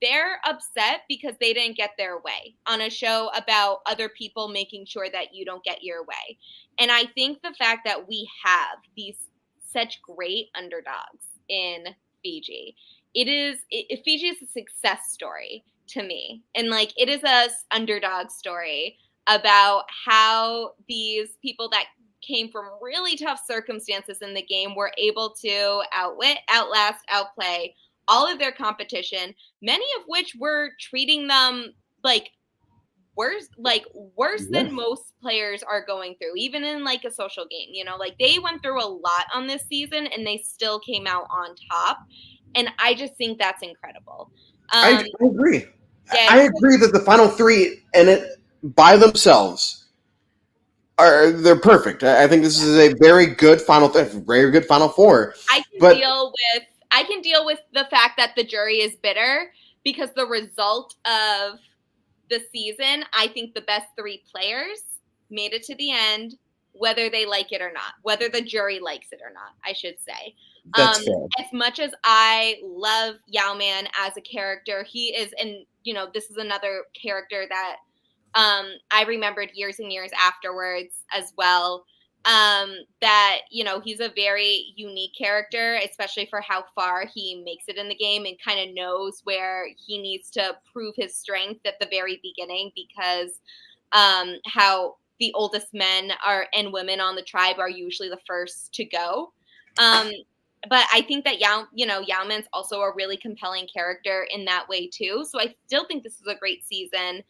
Speaker 2: they're upset because they didn't get their way on a show about other people making sure that you don't get your way. And I think the fact that we have these such great underdogs in Fiji, Fiji is a success story to me. And like it is a underdog story about how these people that came from really tough circumstances in the game were able to outwit, outlast, outplay all of their competition, many of which were treating them like worse
Speaker 1: Yeah.
Speaker 2: than most players are going through, even in like a social game. Like they went through a lot on this season and they still came out on top. And I just think that's incredible.
Speaker 1: I agree.
Speaker 2: Yeah,
Speaker 1: I agree that the final three and it by themselves they're perfect. I think this is a very good very good final four.
Speaker 2: I can
Speaker 1: But
Speaker 2: deal with I can deal with the fact that the jury is bitter because the result of the season, I think the best three players made it to the end, whether they like it or not, whether the jury likes it or not, I should say.
Speaker 1: that's fair.
Speaker 2: As much as I love Yao Man as a character, he is, and this is another character that I remembered years and years afterwards as well. That he's a very unique character, especially for how far he makes it in the game and kind of knows where he needs to prove his strength at the very beginning, because how the oldest men and women on the tribe are usually the first to go. But I think that Yao Man's also a really compelling character in that way too. So I still think this is a great season.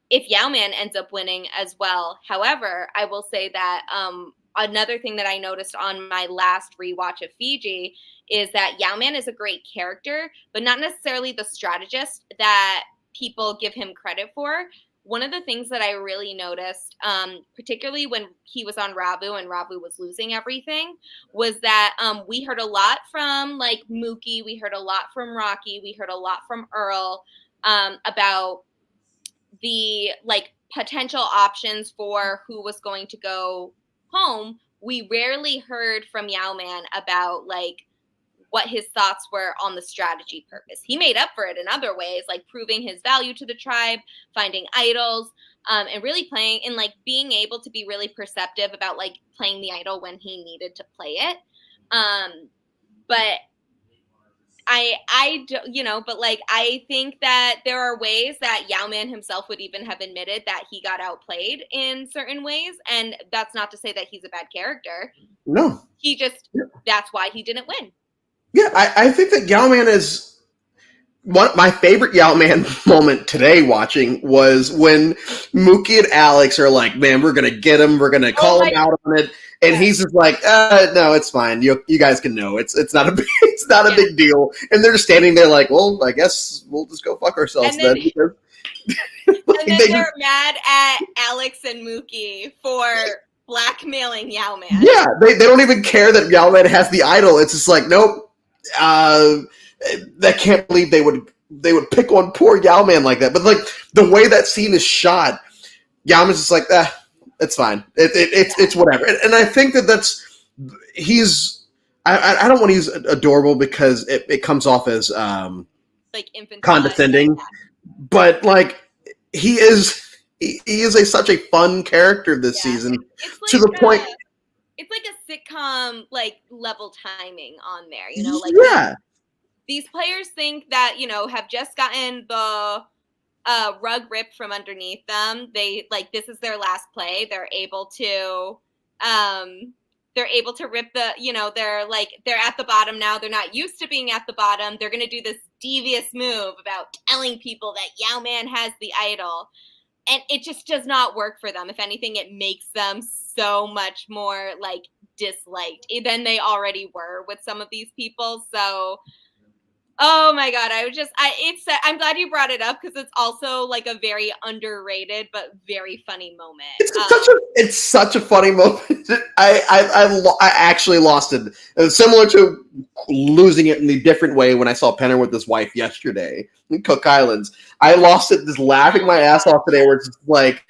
Speaker 2: If Yao Man ends up winning as well. However, I will say that another thing that I noticed on my last rewatch of Fiji is that Yao Man is a great character, but not necessarily the strategist that people give him credit for. One of the things that I really noticed, particularly when he was on Ravu and Ravu was losing everything, was that we heard a lot from like Mookie, we heard a lot from Rocky, we heard a lot from Earl about the like potential options for who was going to go home. We rarely heard from Yao Man about like what his thoughts were on the strategy purpose. He made up for it in other ways, like proving his value to the tribe, finding idols, and really playing and like being able to be really perceptive about like playing the idol when he needed to play it. But but like I think that there are ways that Yao Man himself would even have admitted that he got outplayed in certain ways, and that's not to say that he's a bad character.
Speaker 1: No.
Speaker 2: He just that's why he didn't win.
Speaker 1: Yeah, I think that Yao Man is my favorite Yao Man moment today watching was when Mookie and Alex are like, man, we're going to get him. We're going to call him out on it. And he's just like, no, it's fine. You guys can know. It's not a it's not a big deal. And they're just standing there like, well, I guess we'll just go fuck ourselves then.
Speaker 2: And then they're mad at Alex and Mookie for blackmailing Yao Man.
Speaker 1: Yeah, they don't even care that Yao Man has the idol. It's just like, nope. I can't believe they would pick on poor Yao Man like that. But like the way that scene is shot, Yao Man's just like, it's fine. It's whatever. And I think he's. I don't want to use adorable because it comes off as
Speaker 2: like infantile,
Speaker 1: condescending, but like he is such a fun character this season
Speaker 2: like
Speaker 1: to the point.
Speaker 2: It's like a sitcom like level timing on there, these players think that have just gotten the rug ripped from underneath them. They like this is their last play. They're able to rip they're at the bottom now. They're not used to being at the bottom. They're going to do this devious move about telling people that Yao Man has the idol. And it just does not work for them. If anything, it makes them so much more like disliked than they already were with some of these people. So Oh my god, I'm glad you brought it up because it's also like a very underrated but very funny moment.
Speaker 1: It's such a funny moment. I actually lost it. It was similar to losing it in a different way when I saw Penner with his wife yesterday in Cook Islands. I lost it just laughing my ass off today, where it's just like,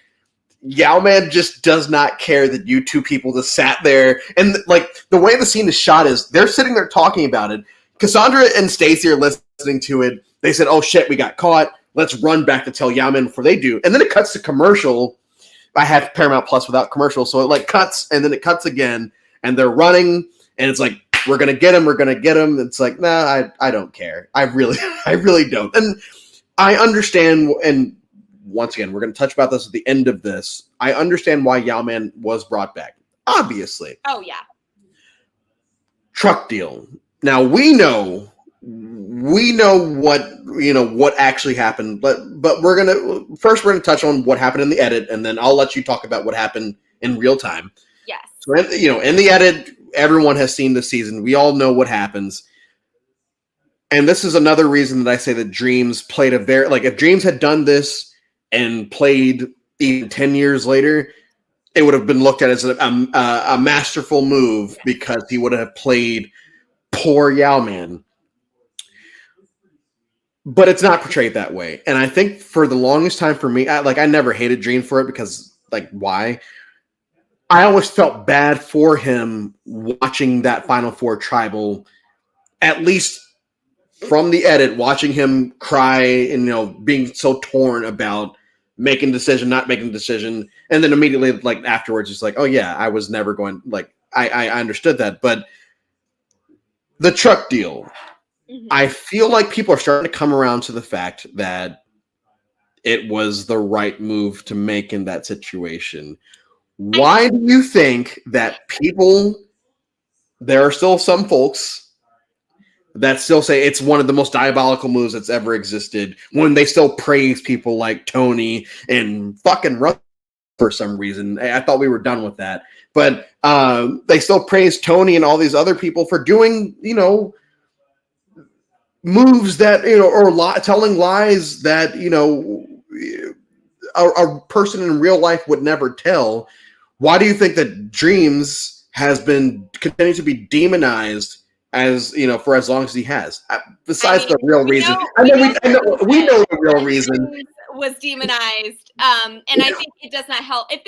Speaker 1: Yao Man just does not care that you two people just sat there, and like the way the scene is shot is they're sitting there talking about it. Cassandra and Stacy are listening to it. They said, "Oh shit, we got caught. Let's run back to tell Yao Man before they do." And then it cuts to commercial. I have Paramount Plus without commercial, so it like cuts and then it cuts again, and they're running, and it's like, "We're gonna get him. We're gonna get him." It's like, nah, I don't care. I really I really don't. And I understand, and once again, we're going to touch about this at the end of this. I understand why Yao Man was brought back. Obviously.
Speaker 2: Oh, yeah.
Speaker 1: Truck deal. Now we know what actually happened, but we're gonna touch on what happened in the edit, and then I'll let you talk about what happened in real time.
Speaker 2: Yes.
Speaker 1: So in the edit, everyone has seen the season. We all know what happens. And this is another reason that I say that Dreams played if Dreams had done this and played even 10 years later, it would have been looked at as a masterful move because he would have played poor Yao Man. But it's not portrayed that way. And I think for the longest time for me, I never hated Dream for it because, why? I always felt bad for him watching that Final Four tribal, at least from the edit, watching him cry and, being so torn about making decision, not making decision, and then immediately afterwards, it's like, oh yeah, I was never going. I understood that, but the truck deal, I feel like people are starting to come around to the fact that it was the right move to make in that situation. Why do you think that there are still some folks that still say it's one of the most diabolical moves that's ever existed, when they still praise people like Tony and fucking Russ for some reason? I thought we were done with that. But they still praise Tony and all these other people for doing, moves that, or telling lies that, a person in real life would never tell. Why do you think that Dreams has been continuing to be demonized for as long as he has? Besides the real reason. We know the real reason.
Speaker 2: Was demonized. And I think it does not help. If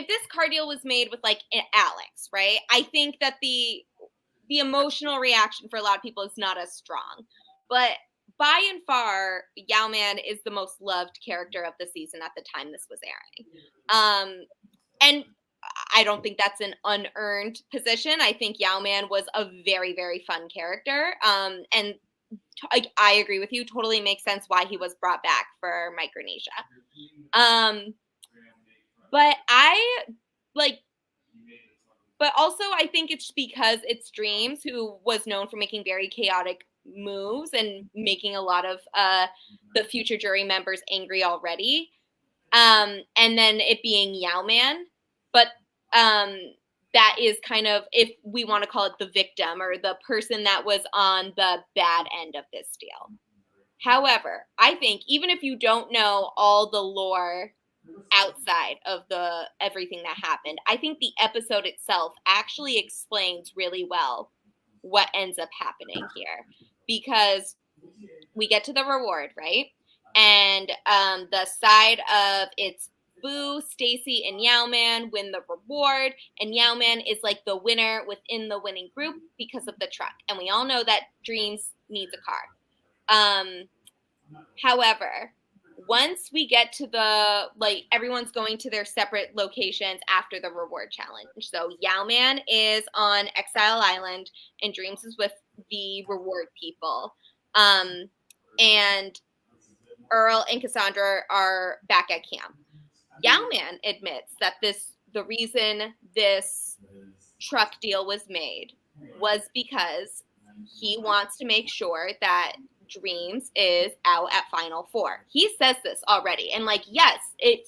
Speaker 2: this car deal was made with Alex, right? I think that the emotional reaction for a lot of people is not as strong. But by and far, Yao Man is the most loved character of the season at the time this was airing. And I don't think that's an unearned position. I think Yao Man was a very, very fun character. And I agree with you. Totally makes sense why he was brought back for Micronesia. But also I think it's because it's Dreams, who was known for making very chaotic moves and making a lot of the future jury members angry already. And then it being Yao Man. But that is kind of, if we want to call it, the victim or the person that was on the bad end of this deal. However, I think even if you don't know all the lore outside of everything that happened, I think the episode itself actually explains really well what ends up happening here, because we get to the reward, right? And the side of it's Boo, Stacy, and Yao Man win the reward, and Yao Man is the winner within the winning group because of the truck. And we all know that Dreams needs a car. However, once we get to everyone's going to their separate locations after the reward challenge. So Yao Man is on Exile Island, and Dreams is with the reward people. And Earl and Cassandra are back at camp. Yao Man admits that the reason this truck deal was made was because he wants to make sure that Dreams is out at Final Four. He says this already. And yes, it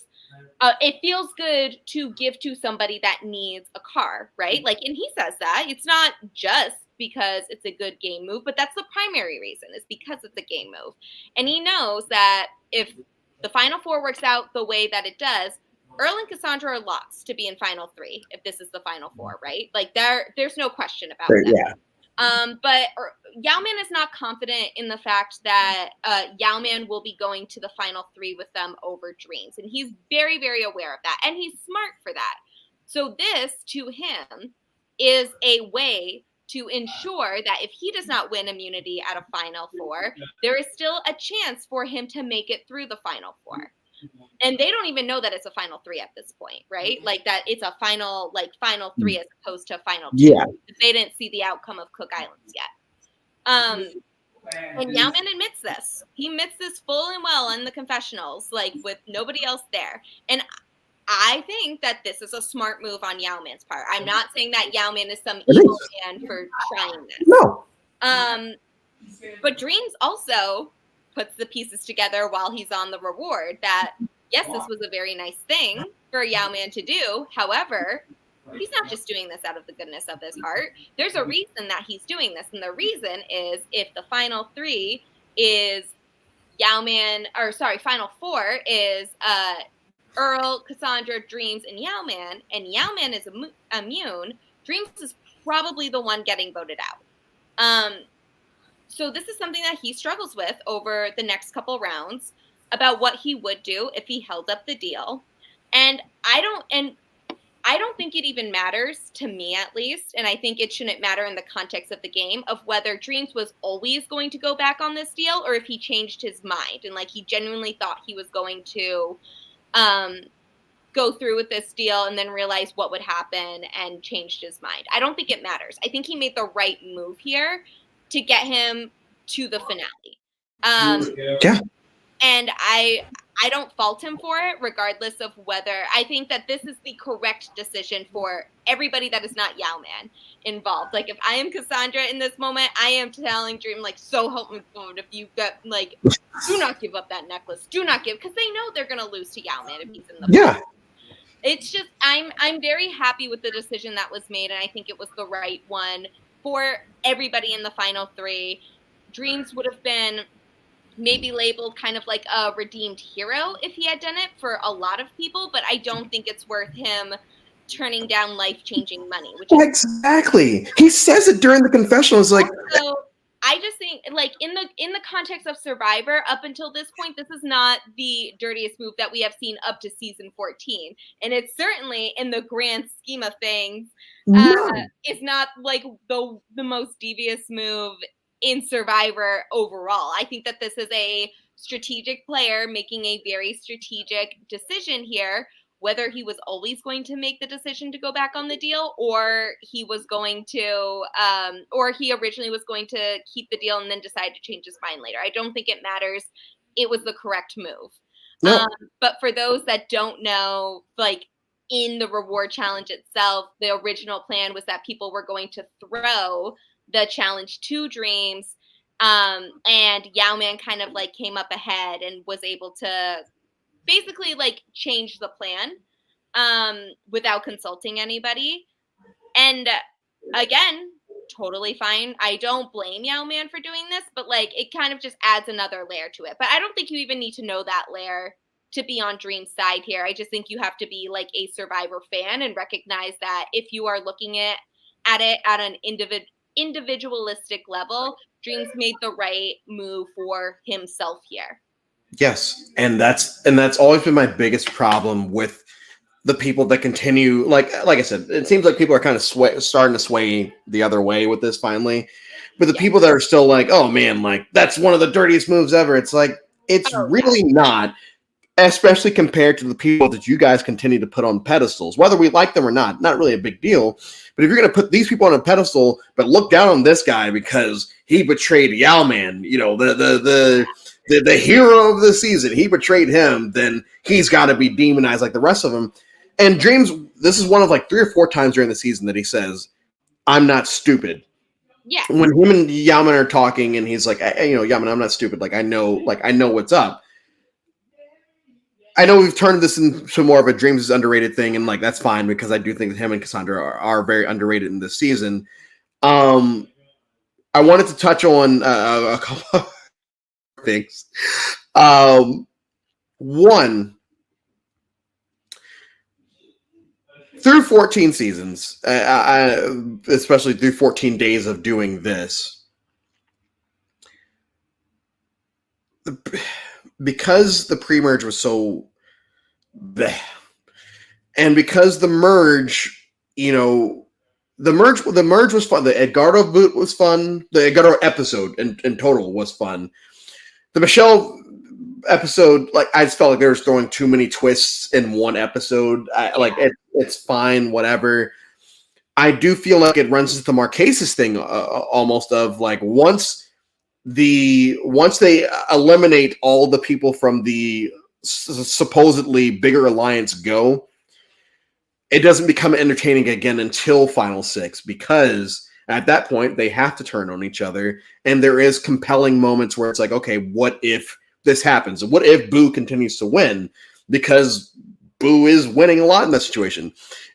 Speaker 2: feels good to give to somebody that needs a car, right? And he says that. It's not just because it's a good game move, but that's the primary reason, is because it's a game move. And he knows that if the Final Four works out the way that it does, Earl and Cassandra are lost to be in Final 3 if this is the Final Four, right? Like there's no question about that.
Speaker 1: Yeah.
Speaker 2: But Yao-Man is not confident in the fact that Yao-Man will be going to the Final 3 with them over Dreams. And he's very, very aware of that. And he's smart for that. So this, to him, is a way to ensure that if he does not win immunity at a Final Four, there is still a chance for him to make it through the Final Four. And they don't even know that it's a Final 3 at this point, right? Like that it's a Final 3 as opposed to Final 2.
Speaker 1: Yeah.
Speaker 2: They didn't see the outcome of Cook Islands yet. And Yao-Man admits this. He admits this full and well in the confessionals, like with nobody else there. And I think that this is a smart move on Yao-Man's part. I'm not saying that Yao-Man is some evil man for trying this.
Speaker 1: No.
Speaker 2: But Dreams also puts the pieces together while he's on the reward that, yes, this was a very nice thing for Yao-Man to do. However, he's not just doing this out of the goodness of his heart. There's a reason that he's doing this. And the reason is if the Final 3 is Final 4 is Earl, Cassandra, Dreams, and Yao-Man is immune, Dreams is probably the one getting voted out. So this is something that he struggles with over the next couple rounds about what he would do if he held up the deal. And I don't think it even matters, to me at least, and I think it shouldn't matter in the context of the game, of whether Dreams was always going to go back on this deal or if he changed his mind and like he genuinely thought he was going to go through with this deal and then realize what would happen and changed his mind. I don't think it matters. I think he made the right move here to get him to the finale. And I don't fault him for it, regardless of whether I think that this is the correct decision for everybody that is not Yao-Man involved. Like if I am Cassandra in this moment, I am telling Dream, like, so help me God, if you get like, do not give up that necklace. Do not give, because they know they're gonna lose to Yao-Man if he's in the final. It's just I'm very happy with the decision that was made, and I think it was the right one for everybody in the Final 3. Dreams would have been maybe labeled kind of like a redeemed hero if he had done it for a lot of people, but I don't think it's worth him turning down life-changing money.
Speaker 1: Exactly. He says it during the confessional. It's like,
Speaker 2: also, I just think, like, in the context of Survivor, up until this point, this is not the dirtiest move that we have seen up to season 14, and it's certainly in the grand scheme of things, it's not like the most devious move in Survivor overall. I think that this is a strategic player making a very strategic decision here, whether he was always going to make the decision to go back on the deal or he was going to, or he originally was going to keep the deal and then decide to change his mind later. I don't think it matters. It was the correct move. No. But for those that don't know, like in the reward challenge itself, the original plan was that people were going to throw the challenge to Dreams, and Yao-Man kind of like came up ahead and was able to basically like change the plan without consulting anybody. And again, totally fine. I don't blame Yao-Man for doing this, but like it kind of just adds another layer to it. But I don't think you even need to know that layer to be on Dream's side here. I just think you have to be like a Survivor fan and recognize that if you are looking at it at an individualistic level, Dreams made the right move for himself here.
Speaker 1: Yes, and that's always been my biggest problem with the people that continue. Like I said, it seems like people are kind of starting to sway the other way with this finally. But the people that are still like, oh man, like that's one of the dirtiest moves ever. It's like it's really not, especially compared to the people that you guys continue to put on pedestals, whether we like them or not. Not really a big deal. But if you're going to put these people on a pedestal, but look down on this guy because he betrayed Yao-Man, you know, the hero of the season, he betrayed him, then he's got to be demonized like the rest of them. And Dreams, this is one of like 3 or 4 times during the season that he says, "I'm not stupid."
Speaker 2: Yeah.
Speaker 1: When him and Yao-Man are talking, and he's like, hey, you know, Yao-Man, I'm not stupid. Like I know what's up. I know we've turned this into more of a Dreams is underrated thing, and like that's fine because I do think that him and Cassandra are very underrated in this season. I wanted to touch on a couple of things. One, through 14 seasons, especially through 14 days of doing this, because the pre-merge was so bleh, and because the merge, the merge was fun. The Edgardo boot was fun. The Edgardo episode in total was fun. The Michelle episode, like, I just felt like they were throwing too many twists in one episode. It's fine, whatever. I do feel like it runs into the Marquesas thing almost of like once they eliminate all the people from the supposedly bigger alliance go, it doesn't become entertaining again until Final Six, because at that point they have to turn on each other, and there is compelling moments where it's like, okay, what if this happens? What if Boo continues to win? Because Boo is winning a lot in that situation.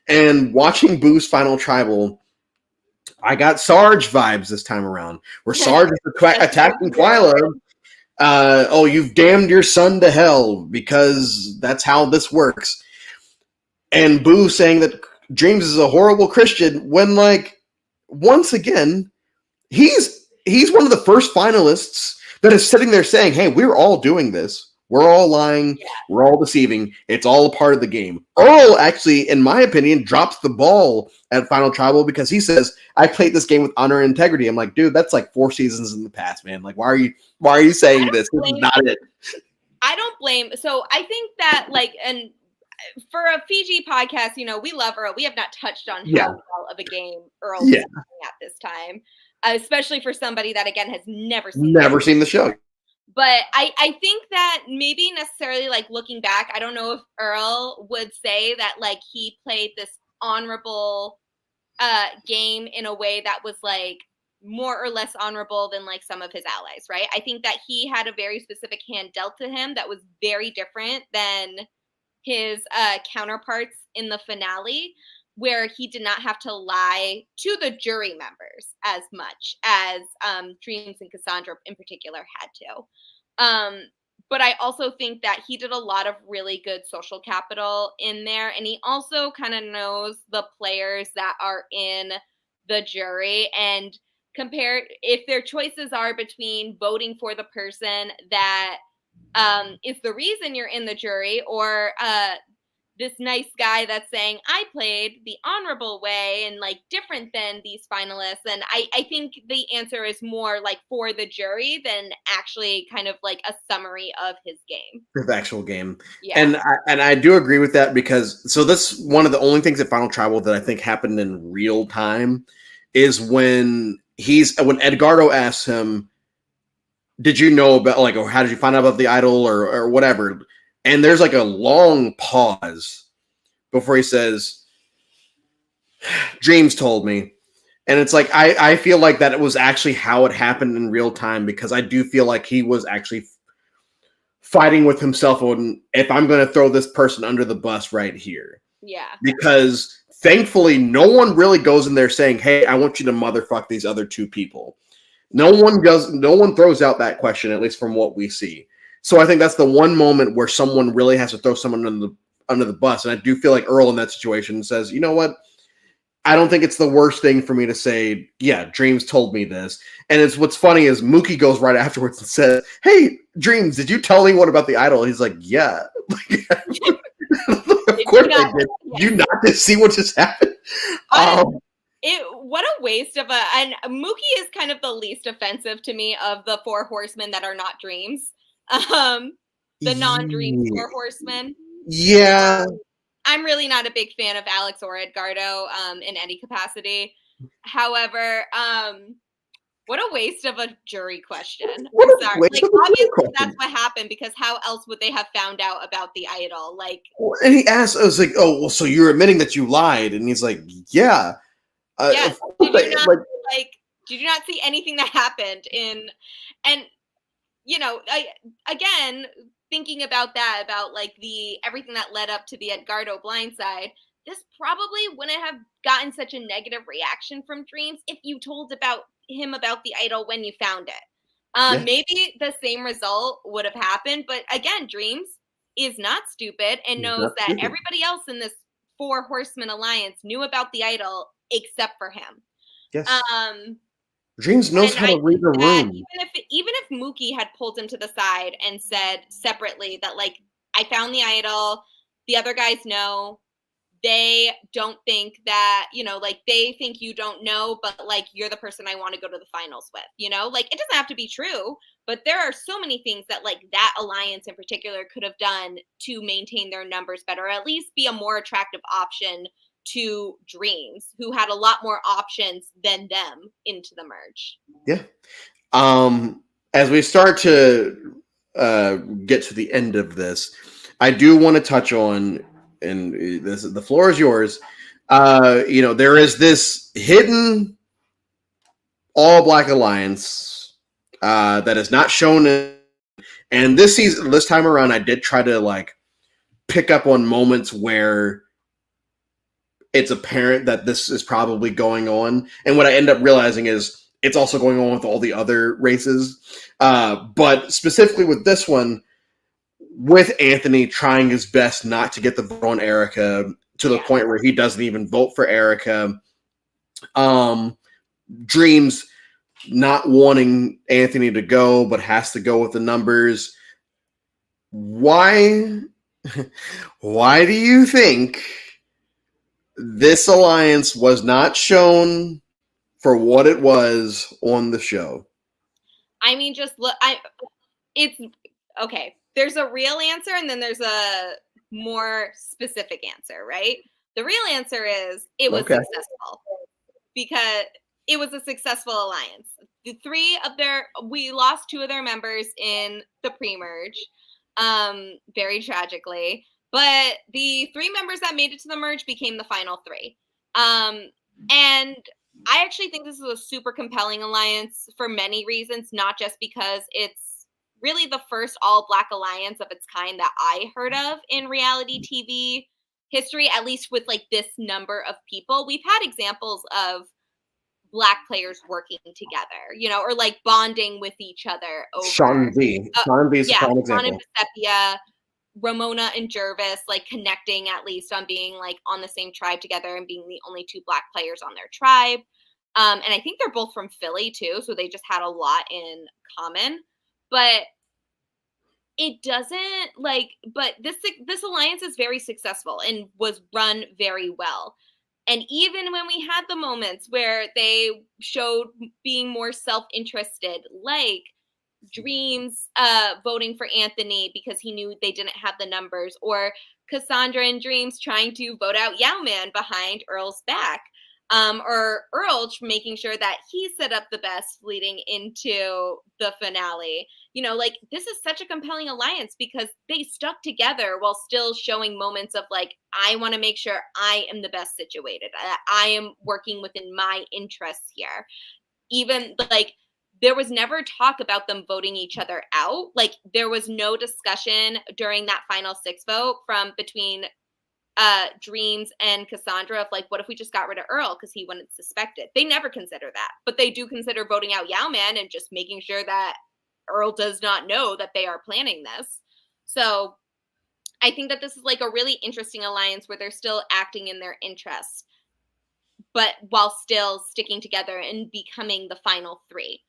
Speaker 1: And watching Boo's final tribal, I got Sarge vibes this time around, where Sarge is attacking Twyla. You've damned your son to hell because that's how this works. And Boo saying that Dreams is a horrible Christian when, like, once again, he's one of the first finalists that is sitting there saying, hey, we're all doing this. We're all lying. Yeah. We're all deceiving. It's all a part of the game. Earl actually, in my opinion, drops the ball at Final Tribal because he says, I played this game with honor and integrity. I'm like, dude, that's like 4 seasons in the past, man. Like, why are you saying this? This is not it.
Speaker 2: I don't blame. So I think that, like, and for a Fiji podcast, we love Earl. We have not touched on how well of a game Earl is playing at this time, especially for somebody that, again, has never seen the show. But I think that maybe necessarily, like, looking back, I don't know if Earl would say that, like, he played this honorable game in a way that was, like, more or less honorable than, like, some of his allies, right? I think that he had a very specific hand dealt to him that was very different than his counterparts in the finale, where he did not have to lie to the jury members as much as Dreams and Cassandra in particular had to. But I also think that he did a lot of really good social capital in there, and he also kind of knows the players that are in the jury and compare if their choices are between voting for the person that is the reason you're in the jury, or this nice guy that's saying, I played the honorable way and, like, different than these finalists. And I think the answer is more like for the jury than actually kind of like a summary of his game.
Speaker 1: The actual game. Yeah. And I do agree with that, because so this one of the only things at Final Tribal that I think happened in real time is when Edgardo asks him, did you know about, like, or how did you find out about the idol or whatever? And there's like a long pause before he says, Dreams told me. And it's like, I feel like that it was actually how it happened in real time, because I do feel like he was actually fighting with himself on, if I'm going to throw this person under the bus right here.
Speaker 2: Yeah.
Speaker 1: Because thankfully, no one really goes in there saying, hey, I want you to motherfuck these other 2 people. No one throws out that question, at least from what we see. So I think that's the one moment where someone really has to throw someone under the bus. And I do feel like Earl in that situation says, you know what? I don't think it's the worst thing for me to say, yeah, Dreams told me this. And what's funny is Mookie goes right afterwards and says, hey, Dreams, did you tell anyone about the idol? He's like, yeah. Of course I did. Did you not just see what just happened?
Speaker 2: What a waste of and Mookie is kind of the least offensive to me of the 4 horsemen that are not Dreams. The non-Dreams 4 horsemen.
Speaker 1: Yeah.
Speaker 2: I'm really not a big fan of Alex or Edgardo in any capacity. However, what a waste of a jury question. I'm sorry. Like, obviously that's what happened, because how else would they have found out about the idol? Like,
Speaker 1: and he asked, I was like, oh, well, so you're admitting that you lied? And he's like, yeah.
Speaker 2: Yes. Did you not see anything that happened and again, thinking about that, about like everything that led up to the Edgardo blindside, this probably wouldn't have gotten such a negative reaction from Dreams if you told about him about the idol when you found it.
Speaker 1: Yeah.
Speaker 2: Maybe the same result would have happened, but again, Dreams is not stupid and knows
Speaker 1: Not
Speaker 2: that
Speaker 1: stupid.
Speaker 2: everybody else in this Four Horsemen alliance knew about the idol except for him.
Speaker 1: Yes.
Speaker 2: Um,
Speaker 1: Dreams knows
Speaker 2: and
Speaker 1: how
Speaker 2: I
Speaker 1: to read
Speaker 2: think
Speaker 1: the
Speaker 2: that
Speaker 1: room.
Speaker 2: even if Mookie had pulled him to the side and said separately that, like, I found the idol, the other guys know, they don't think that, you know, like, they think you don't know, but like, you're the person I want to go to the finals with, you know, like, it doesn't have to be true, but there are so many things that, like, that alliance in particular could have done to maintain their numbers better, or at least be a more attractive option to Dreams, who had a lot more options than them into the merge.
Speaker 1: Yeah. As we start to get to the end of this, I do want to touch on, and the floor is yours. There is this hidden all black alliance that is not shown and this time around, I did try to like pick up on moments where it's apparent that this is probably going on. And what I end up realizing is it's also going on with all the other races. But specifically with this one, with Anthony trying his best not to get the vote on Erica to the point where he doesn't even vote for Erica. Dreams not wanting Anthony to go, but has to go with the numbers. Why do you think this alliance was not shown for what it was on the show?
Speaker 2: I mean, just look, it's okay. There's a real answer and then there's a more specific answer, right? The real answer is it was successful because it was a successful alliance. We lost 2 of their members in the pre-merge, very tragically, but the 3 members that made it to the merge became the final 3. And I actually think this is a super compelling alliance for many reasons, not just because it's really the first all black alliance of its kind that I heard of in reality TV history, at least with like this number of people. We've had examples of black players working together, you know, or like bonding with each other over
Speaker 1: Sean V. Sean V is a prime
Speaker 2: Sean and
Speaker 1: example.
Speaker 2: Bisepia, Ramona and Jervis, like connecting at least on being like on the same tribe together and being the only 2 black players on their tribe. And I think they're both from Philly too, so they just had a lot in common. But it doesn't like, but this alliance is very successful and was run very well. And even when we had the moments where they showed being more self-interested, like Dreams voting for Anthony because he knew they didn't have the numbers, or Cassandra and Dreams trying to vote out Yowman behind Earl's back, or Earl making sure that he set up the best leading into the finale. You know, like, this is such a compelling alliance because they stuck together while still showing moments of like, I want to make sure I am the best situated. I am working within my interests here. Even like, there was never talk about them voting each other out. Like, there was no discussion during that final 6 vote from between Dreams and Cassandra of like, what if we just got rid of Earl because he wasn't suspected? They never consider that, but they do consider voting out Yowman and just making sure that Earl does not know that they are planning this. So I think that this is like a really interesting alliance where they're still acting in their interest, but while still sticking together and becoming the final 3.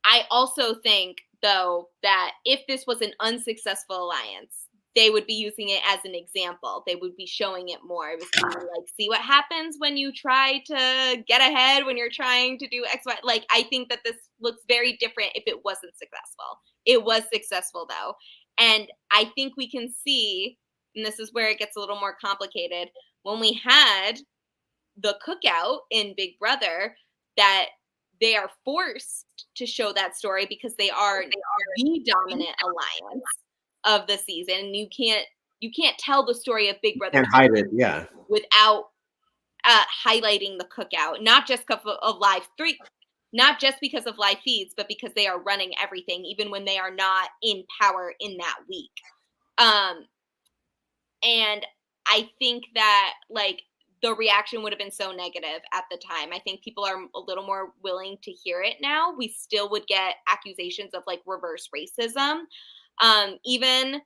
Speaker 2: I also think, though, that if this was an unsuccessful alliance, they would be using it as an example. They would be showing it more. It was like, see what happens when you try to get ahead, when you're trying to do X, Y. Like, I think that this looks very different if it wasn't successful. It was successful, though. And I think we can see, and this is where it gets a little more complicated, when we had the cookout in Big Brother, that they are forced to show that story because they are the dominant alliance of the season. You can't tell the story of Big Brother
Speaker 1: Can't hide it, yeah.
Speaker 2: without highlighting the cookout, not just of not just because of live feeds, but because they are running everything, even when they are not in power in that week. And I think that like the reaction would have been so negative at the time. I think people are a little more willing to hear it now. We still would get accusations of like reverse racism. Even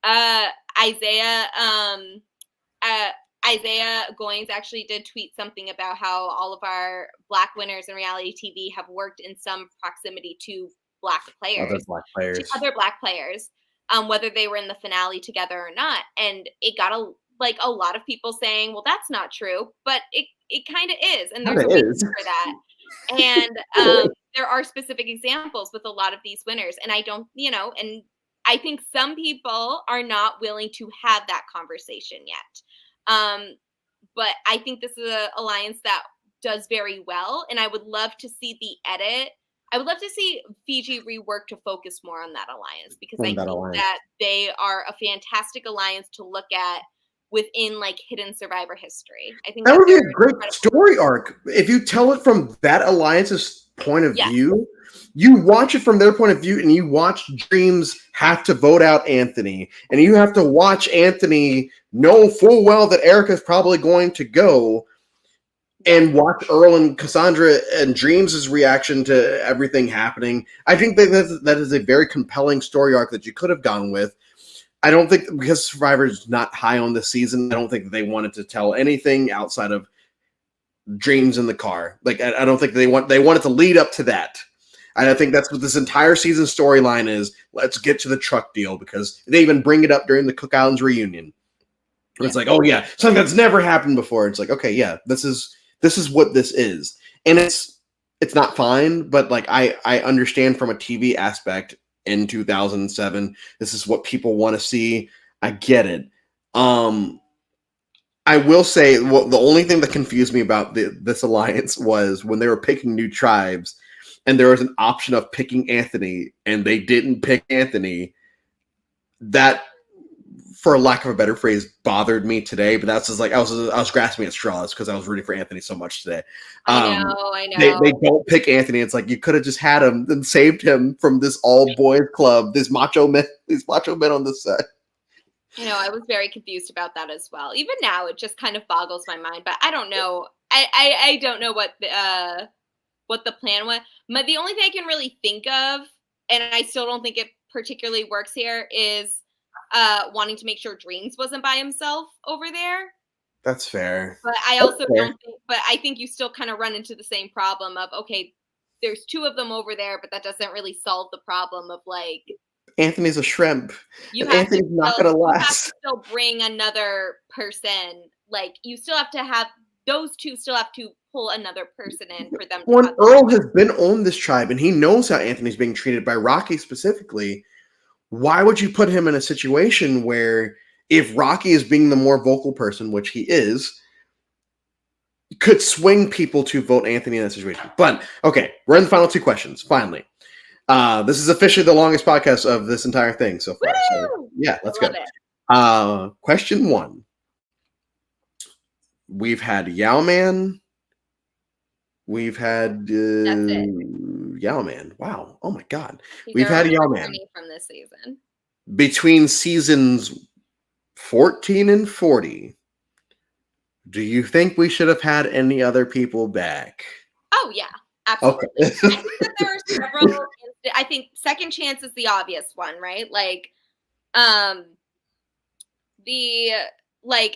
Speaker 2: uh, Isaiah uh, Isaiah Goins actually did tweet something about how all of our Black winners in reality TV have worked in some proximity to Black
Speaker 1: Other
Speaker 2: players,
Speaker 1: Black players.
Speaker 2: whether they were in the finale together or not. And it got a lot of people saying, well, that's not true, but it kind of is. And there's a reason for that. And there are specific examples with a lot of these winners. And I don't, and I think some people are not willing to have that conversation yet. But I think this is an alliance that does very well. And I would love to see the edit. I would love to see Fiji rework to focus more on that alliance, because I think that they are a fantastic alliance to look at within like hidden Survivor history. I think
Speaker 1: that would be a great story arc if you tell it from that alliance's point of view. You watch it from their point of view, and you watch Dreams have to vote out Anthony, and you have to watch Anthony know full well that Erica's probably going to go, and watch Earl and Cassandra and Dreams' reaction to everything happening. I think that is a very compelling story arc that you could have gone with. I don't think, because Survivor's not high on this season, I don't think they wanted to tell anything outside of Dreams in the car. Like, I don't think they wanted to lead up to that. And I think that's what this entire season storyline is. Let's get to the truck deal, because they even bring it up during the Cook Islands reunion. It's like, oh yeah, something that's never happened before. It's like, okay, yeah, this is what this is. And it's not fine, but like I understand from a TV aspect in 2007, this is what people want to see. I get it. I will say, well, the only thing that confused me about this alliance was when they were picking new tribes, and there was an option of picking Anthony, and they didn't pick Anthony. That, for lack of a better phrase, bothered me today. But that's just like I was grasping at straws because I was rooting for Anthony so much today.
Speaker 2: I know.
Speaker 1: They don't pick Anthony. It's like you could have just had him and saved him from this all boys club, these macho men on the set.
Speaker 2: I was very confused about that as well. Even now, it just kind of boggles my mind. But I don't know. I don't know what the plan was. But the only thing I can really think of, and I still don't think it particularly works here, is wanting to make sure Dreams wasn't by himself over there.
Speaker 1: That's fair.
Speaker 2: But I also don't think, but I think you still kind of run into the same problem of, okay, there's two of them over there, but that doesn't really solve the problem of like,
Speaker 1: Anthony's a shrimp. Anthony's not going to last.
Speaker 2: You have to still bring another person. Like, you still have to have, those two still have to pull another person in for them.
Speaker 1: When Earl has been on this tribe and he knows how Anthony's being treated by Rocky specifically, why would you put him in a situation where, if Rocky is being the more vocal person, which he is, could swing people to vote Anthony in that situation? But, okay, we're in the final two questions, finally. This is officially the longest podcast of this entire thing so far. So, yeah, let's go. Question one. We've had Yowman. We've had Yowman. Wow. Oh my God. We've had Yowman
Speaker 2: from this season.
Speaker 1: Between seasons 14 and 40, do you think we should have had any other people back?
Speaker 2: Oh yeah, absolutely. Okay. I think that there are several. I think Second Chance is the obvious one, right? Like,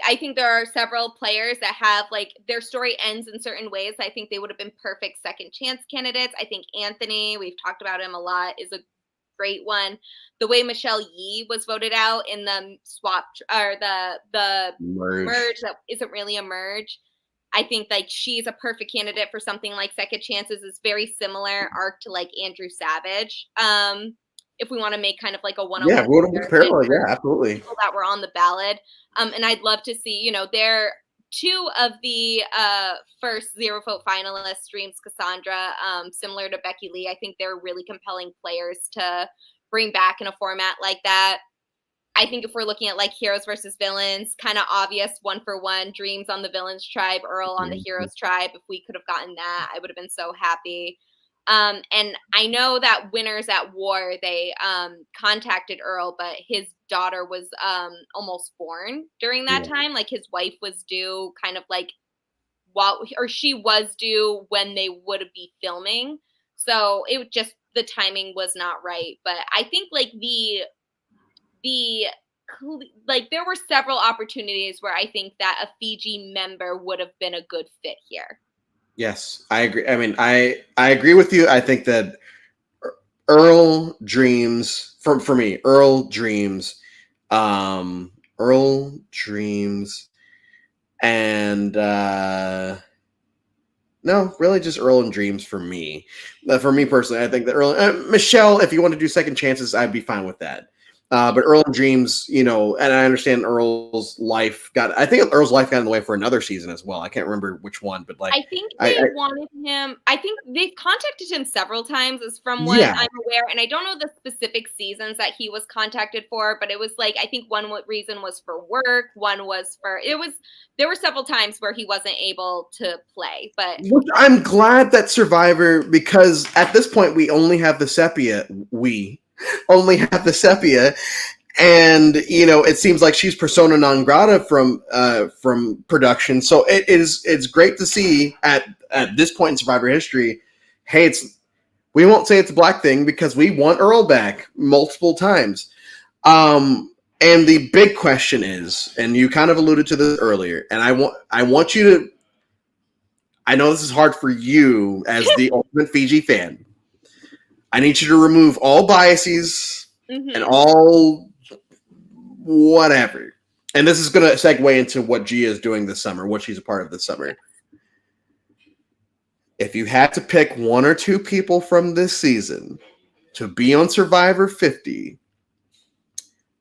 Speaker 2: I think there are several players that have, like, their story ends in certain ways. I think they would have been perfect Second Chance candidates. I think Anthony, we've talked about him a lot, is a great one. The way Michelle Yee was voted out in the swap, or the merge that isn't really a merge. I think like she's a perfect candidate for something like Second Chances. Is very similar arc to like Andrew Savage. If we want to make kind of like a one-on-one.
Speaker 1: Yeah, we want to make parallel. Yeah, absolutely.
Speaker 2: People that were on the ballot. And I'd love to see, they're two of the first zero vote finalists, Dreams, Cassandra, similar to Becky Lee. I think they're really compelling players to bring back in a format like that. I think if we're looking at like heroes versus villains, kind of obvious 1-for-1, Dreams on the villains tribe, Earl on the heroes tribe. If we could have gotten that, I would have been so happy. And I know that Winners at War, they contacted Earl, but his daughter was almost born during that time. Like his wife was due kind of like she was due when they would be filming. So it just, the timing was not right. But I think like there were several opportunities where I think that a Fiji member would have been a good fit here.
Speaker 1: Yes, I agree. I mean, I agree with you. I think that Earl Dreams for me, Earl Dreams, and no, really just Earl and Dreams for me. For me personally, I think that Earl Michelle, if you want to do second chances, I'd be fine with that. But Earl and Dreams, and I understand Earl's life got in the way for another season as well. I can't remember which one, but like
Speaker 2: I think they wanted him. I think they've contacted him several times, as from what I'm aware, and I don't know the specific seasons that he was contacted for, but it was like, I think one reason was for work, one was for there were several times where he wasn't able to play. But
Speaker 1: I'm glad that Survivor, because at this point we only have the sepia. We only have the sepia, and it seems like she's persona non grata from production. So it's great to see at this point in Survivor history. Hey, we won't say it's a black thing because we want Earl back multiple times. And the big question is, and you kind of alluded to this earlier, and I want you to. I know this is hard for you as the ultimate Fiji fan. I need you to remove all biases and all whatever. And this is going to segue into what Gia is doing this summer, what she's a part of this summer. If you had to pick one or two people from this season to be on Survivor 50,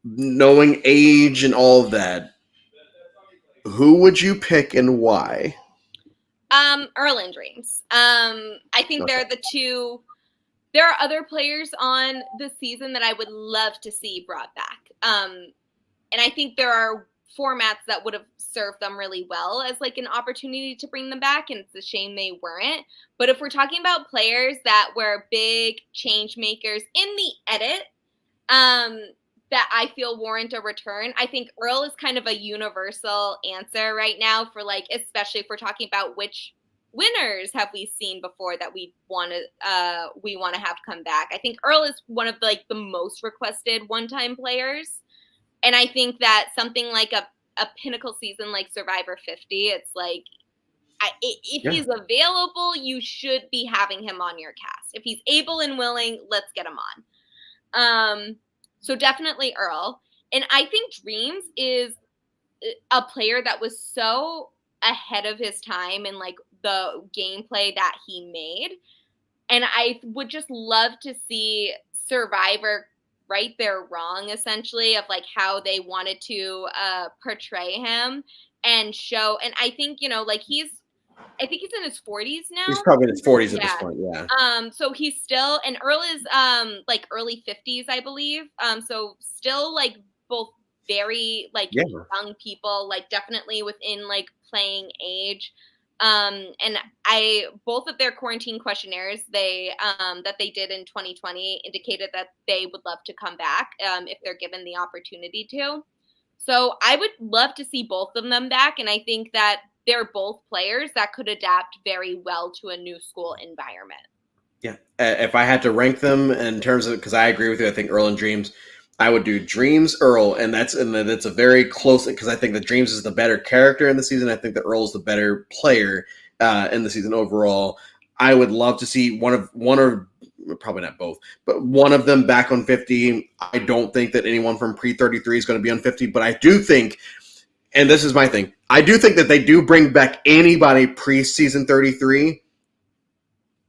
Speaker 1: knowing age and all of that, who would you pick and why?
Speaker 2: Earl and Dreams. I think they're the two. There are other players on this season that I would love to see brought back. And I think there are formats that would have served them really well as like an opportunity to bring them back, and it's a shame they weren't. But if we're talking about players that were big change makers in the edit, that I feel warrant a return, I think Earl is kind of a universal answer right now for like, especially if we're talking about which winners have we seen before that we want to have come back. I think Earl is one of the most requested one-time players, and I think that something like a pinnacle season like Survivor 50, it's like, if he's available, you should be having him on your cast. If he's able and willing, let's get him on. So definitely Earl. And I think Dreams is a player that was so ahead of his time in like the gameplay that he made. And I would just love to see Survivor right their wrong, essentially, of like how they wanted to portray him and show. And I think, I think he's in his 40s now.
Speaker 1: He's probably in his 40s at this point, yeah.
Speaker 2: So he's still, and Earl is like early 50s, I believe. So still like both very like young people, like definitely within like playing age. And both of their quarantine questionnaires that they did in 2020 indicated that they would love to come back if they're given the opportunity to. So I would love to see both of them back, and I think that they're both players that could adapt very well to a new school environment.
Speaker 1: Yeah, if I had to rank them in terms of, because I agree with you, I think Earl and Dreams, I would do Dreams, Earl, and that's a very close, because I think that Dreams is the better character in the season. I think that Earl's the better player in the season overall. I would love to see one or probably not both, but one of them back on 50. I don't think that anyone from pre-33 is going to be on 50, but I do think, and this is my thing, I do think that they do bring back anybody pre-season 33.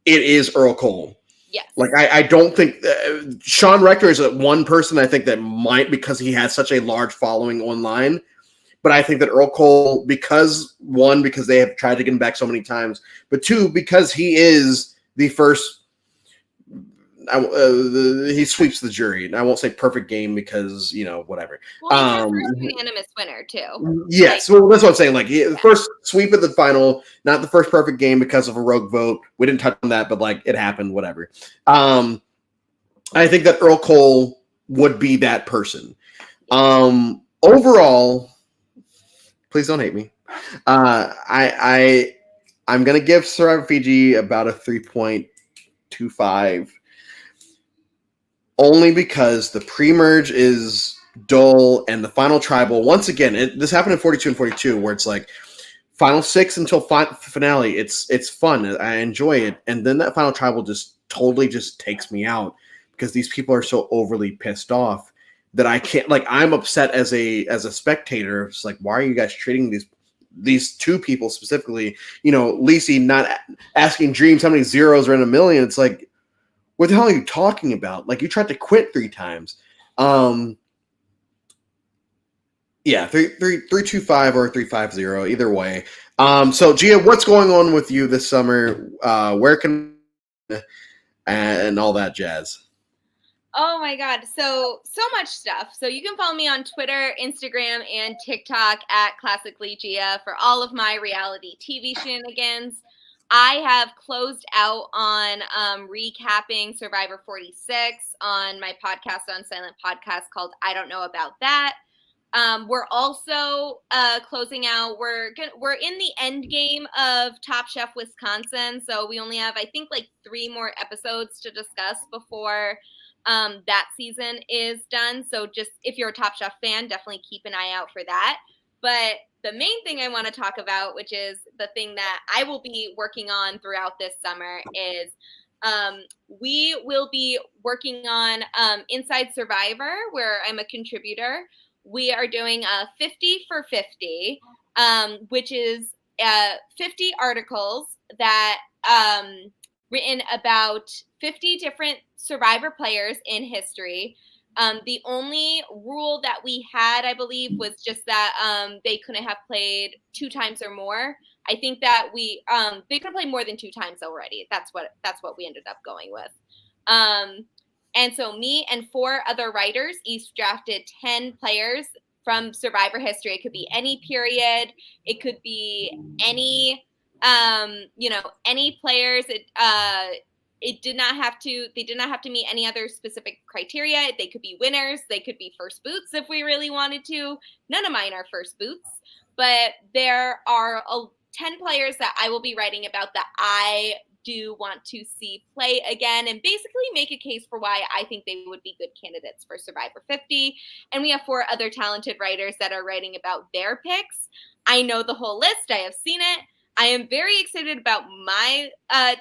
Speaker 1: It is Earl Cole.
Speaker 2: Yes.
Speaker 1: Like, I don't think Sean Rector is one person I think that might, because he has such a large following online. But I think that Earl Cole, because they have tried to get him back so many times, but two, because he is the first, he sweeps the jury. And I won't say perfect game because, whatever.
Speaker 2: Well, he's the first unanimous winner, too.
Speaker 1: Yes. Well, that's what I'm saying. Like, the first sweep of the final, not the first perfect game because of a rogue vote. We didn't touch on that, but, like, it happened, whatever. I think that Earl Cole would be that person. Overall, please don't hate me. I'm going to give Survivor Fiji about a 3.25. Only because the pre-merge is dull and the final tribal, once again, this happened in 42 and 42, where it's like final 6 until finale. It's fun. I enjoy it. And then that final tribal just totally just takes me out because these people are so overly pissed off that I can't, like, I'm upset as a spectator. It's like, why are you guys treating these two people specifically, Lacey not asking Dreams how many zeros are in a million. It's like, what the hell are you talking about? Like, you tried to quit 3 times. Yeah, 3.25 or 3.50, either way. So Gia, what's going on with you this summer? Where can and all that jazz?
Speaker 2: Oh my God. So much stuff. So you can follow me on Twitter, Instagram, and TikTok at Classically Gia for all of my reality TV shenanigans. I have closed out on recapping Survivor 46 on my podcast on Silent Podcast called I Don't Know About That. We're also closing out. We're in the end game of Top Chef Wisconsin, so we only have, I think, like 3 more episodes to discuss before that season is done. So just if you're a Top Chef fan, definitely keep an eye out for that. But the main thing I want to talk about, which is the thing that I will be working on throughout this summer, is we will be working on Inside Survivor, where I'm a contributor. We are doing a 50 for 50, which is 50 articles that written about 50 different Survivor players in history. The only rule that we had, I believe, was just that they couldn't have played 2 times or more. I think that they could have played more than 2 times already. That's what we ended up going with. And so me and 4 other writers each drafted 10 players from Survivor history. It could be any period. It could be any, any players. They did not have to meet any other specific criteria. They could be winners. They could be first boots if we really wanted to. None of mine are first boots, but there are 10 players that I will be writing about that I do want to see play again and basically make a case for why I think they would be good candidates for Survivor 50. And we have 4 other talented writers that are writing about their picks. I know the whole list. I have seen it. I am very excited about my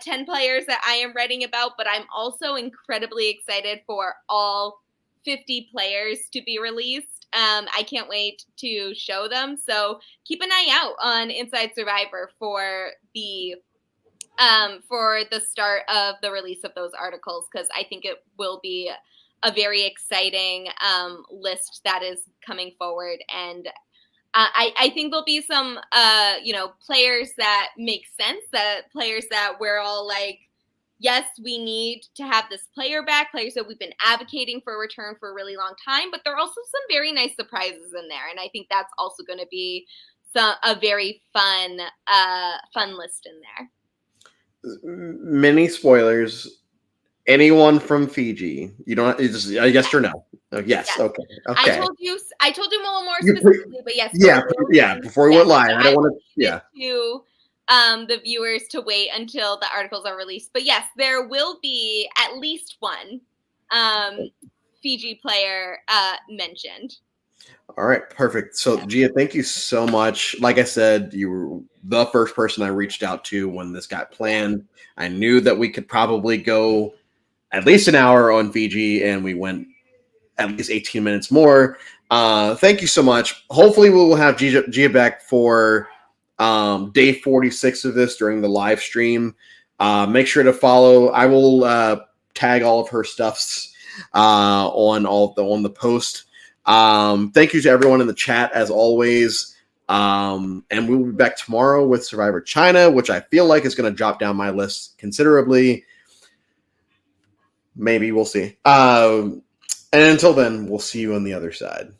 Speaker 2: 10 players that I am writing about, but I'm also incredibly excited for all 50 players to be released. I can't wait to show them. So keep an eye out on Inside Survivor for the start of the release of those articles, because I think it will be a very exciting list that is coming forward. And I think there'll be some, players that make sense, that players that we're all like, yes, we need to have this player back, players that we've been advocating for a return for a really long time, but there are also some very nice surprises in there. And I think that's also going to be a very fun list in there.
Speaker 1: Mini spoilers. Anyone from Fiji? You don't. It's just a yes or no. Yes. Okay.
Speaker 2: I told you a little more specifically, but yes.
Speaker 1: Yeah. Before we went live, I don't want to. Yeah.
Speaker 2: To the viewers to wait until the articles are released, but yes, there will be at least one Fiji player mentioned.
Speaker 1: All right, perfect. So, Gia, thank you so much. Like I said, you were the first person I reached out to when this got planned. I knew that we could probably go at least an hour on Fiji, and we went at least 18 minutes more. Thank you so much. Hopefully, we will have Gia back for day 46 of this during the live stream. Make sure to follow. I will tag all of her stuffs on the post. Thank you to everyone in the chat as always. And we will be back tomorrow with Survivor China, which I feel like is going to drop down my list considerably. Maybe we'll see. And until then, we'll see you on the other side.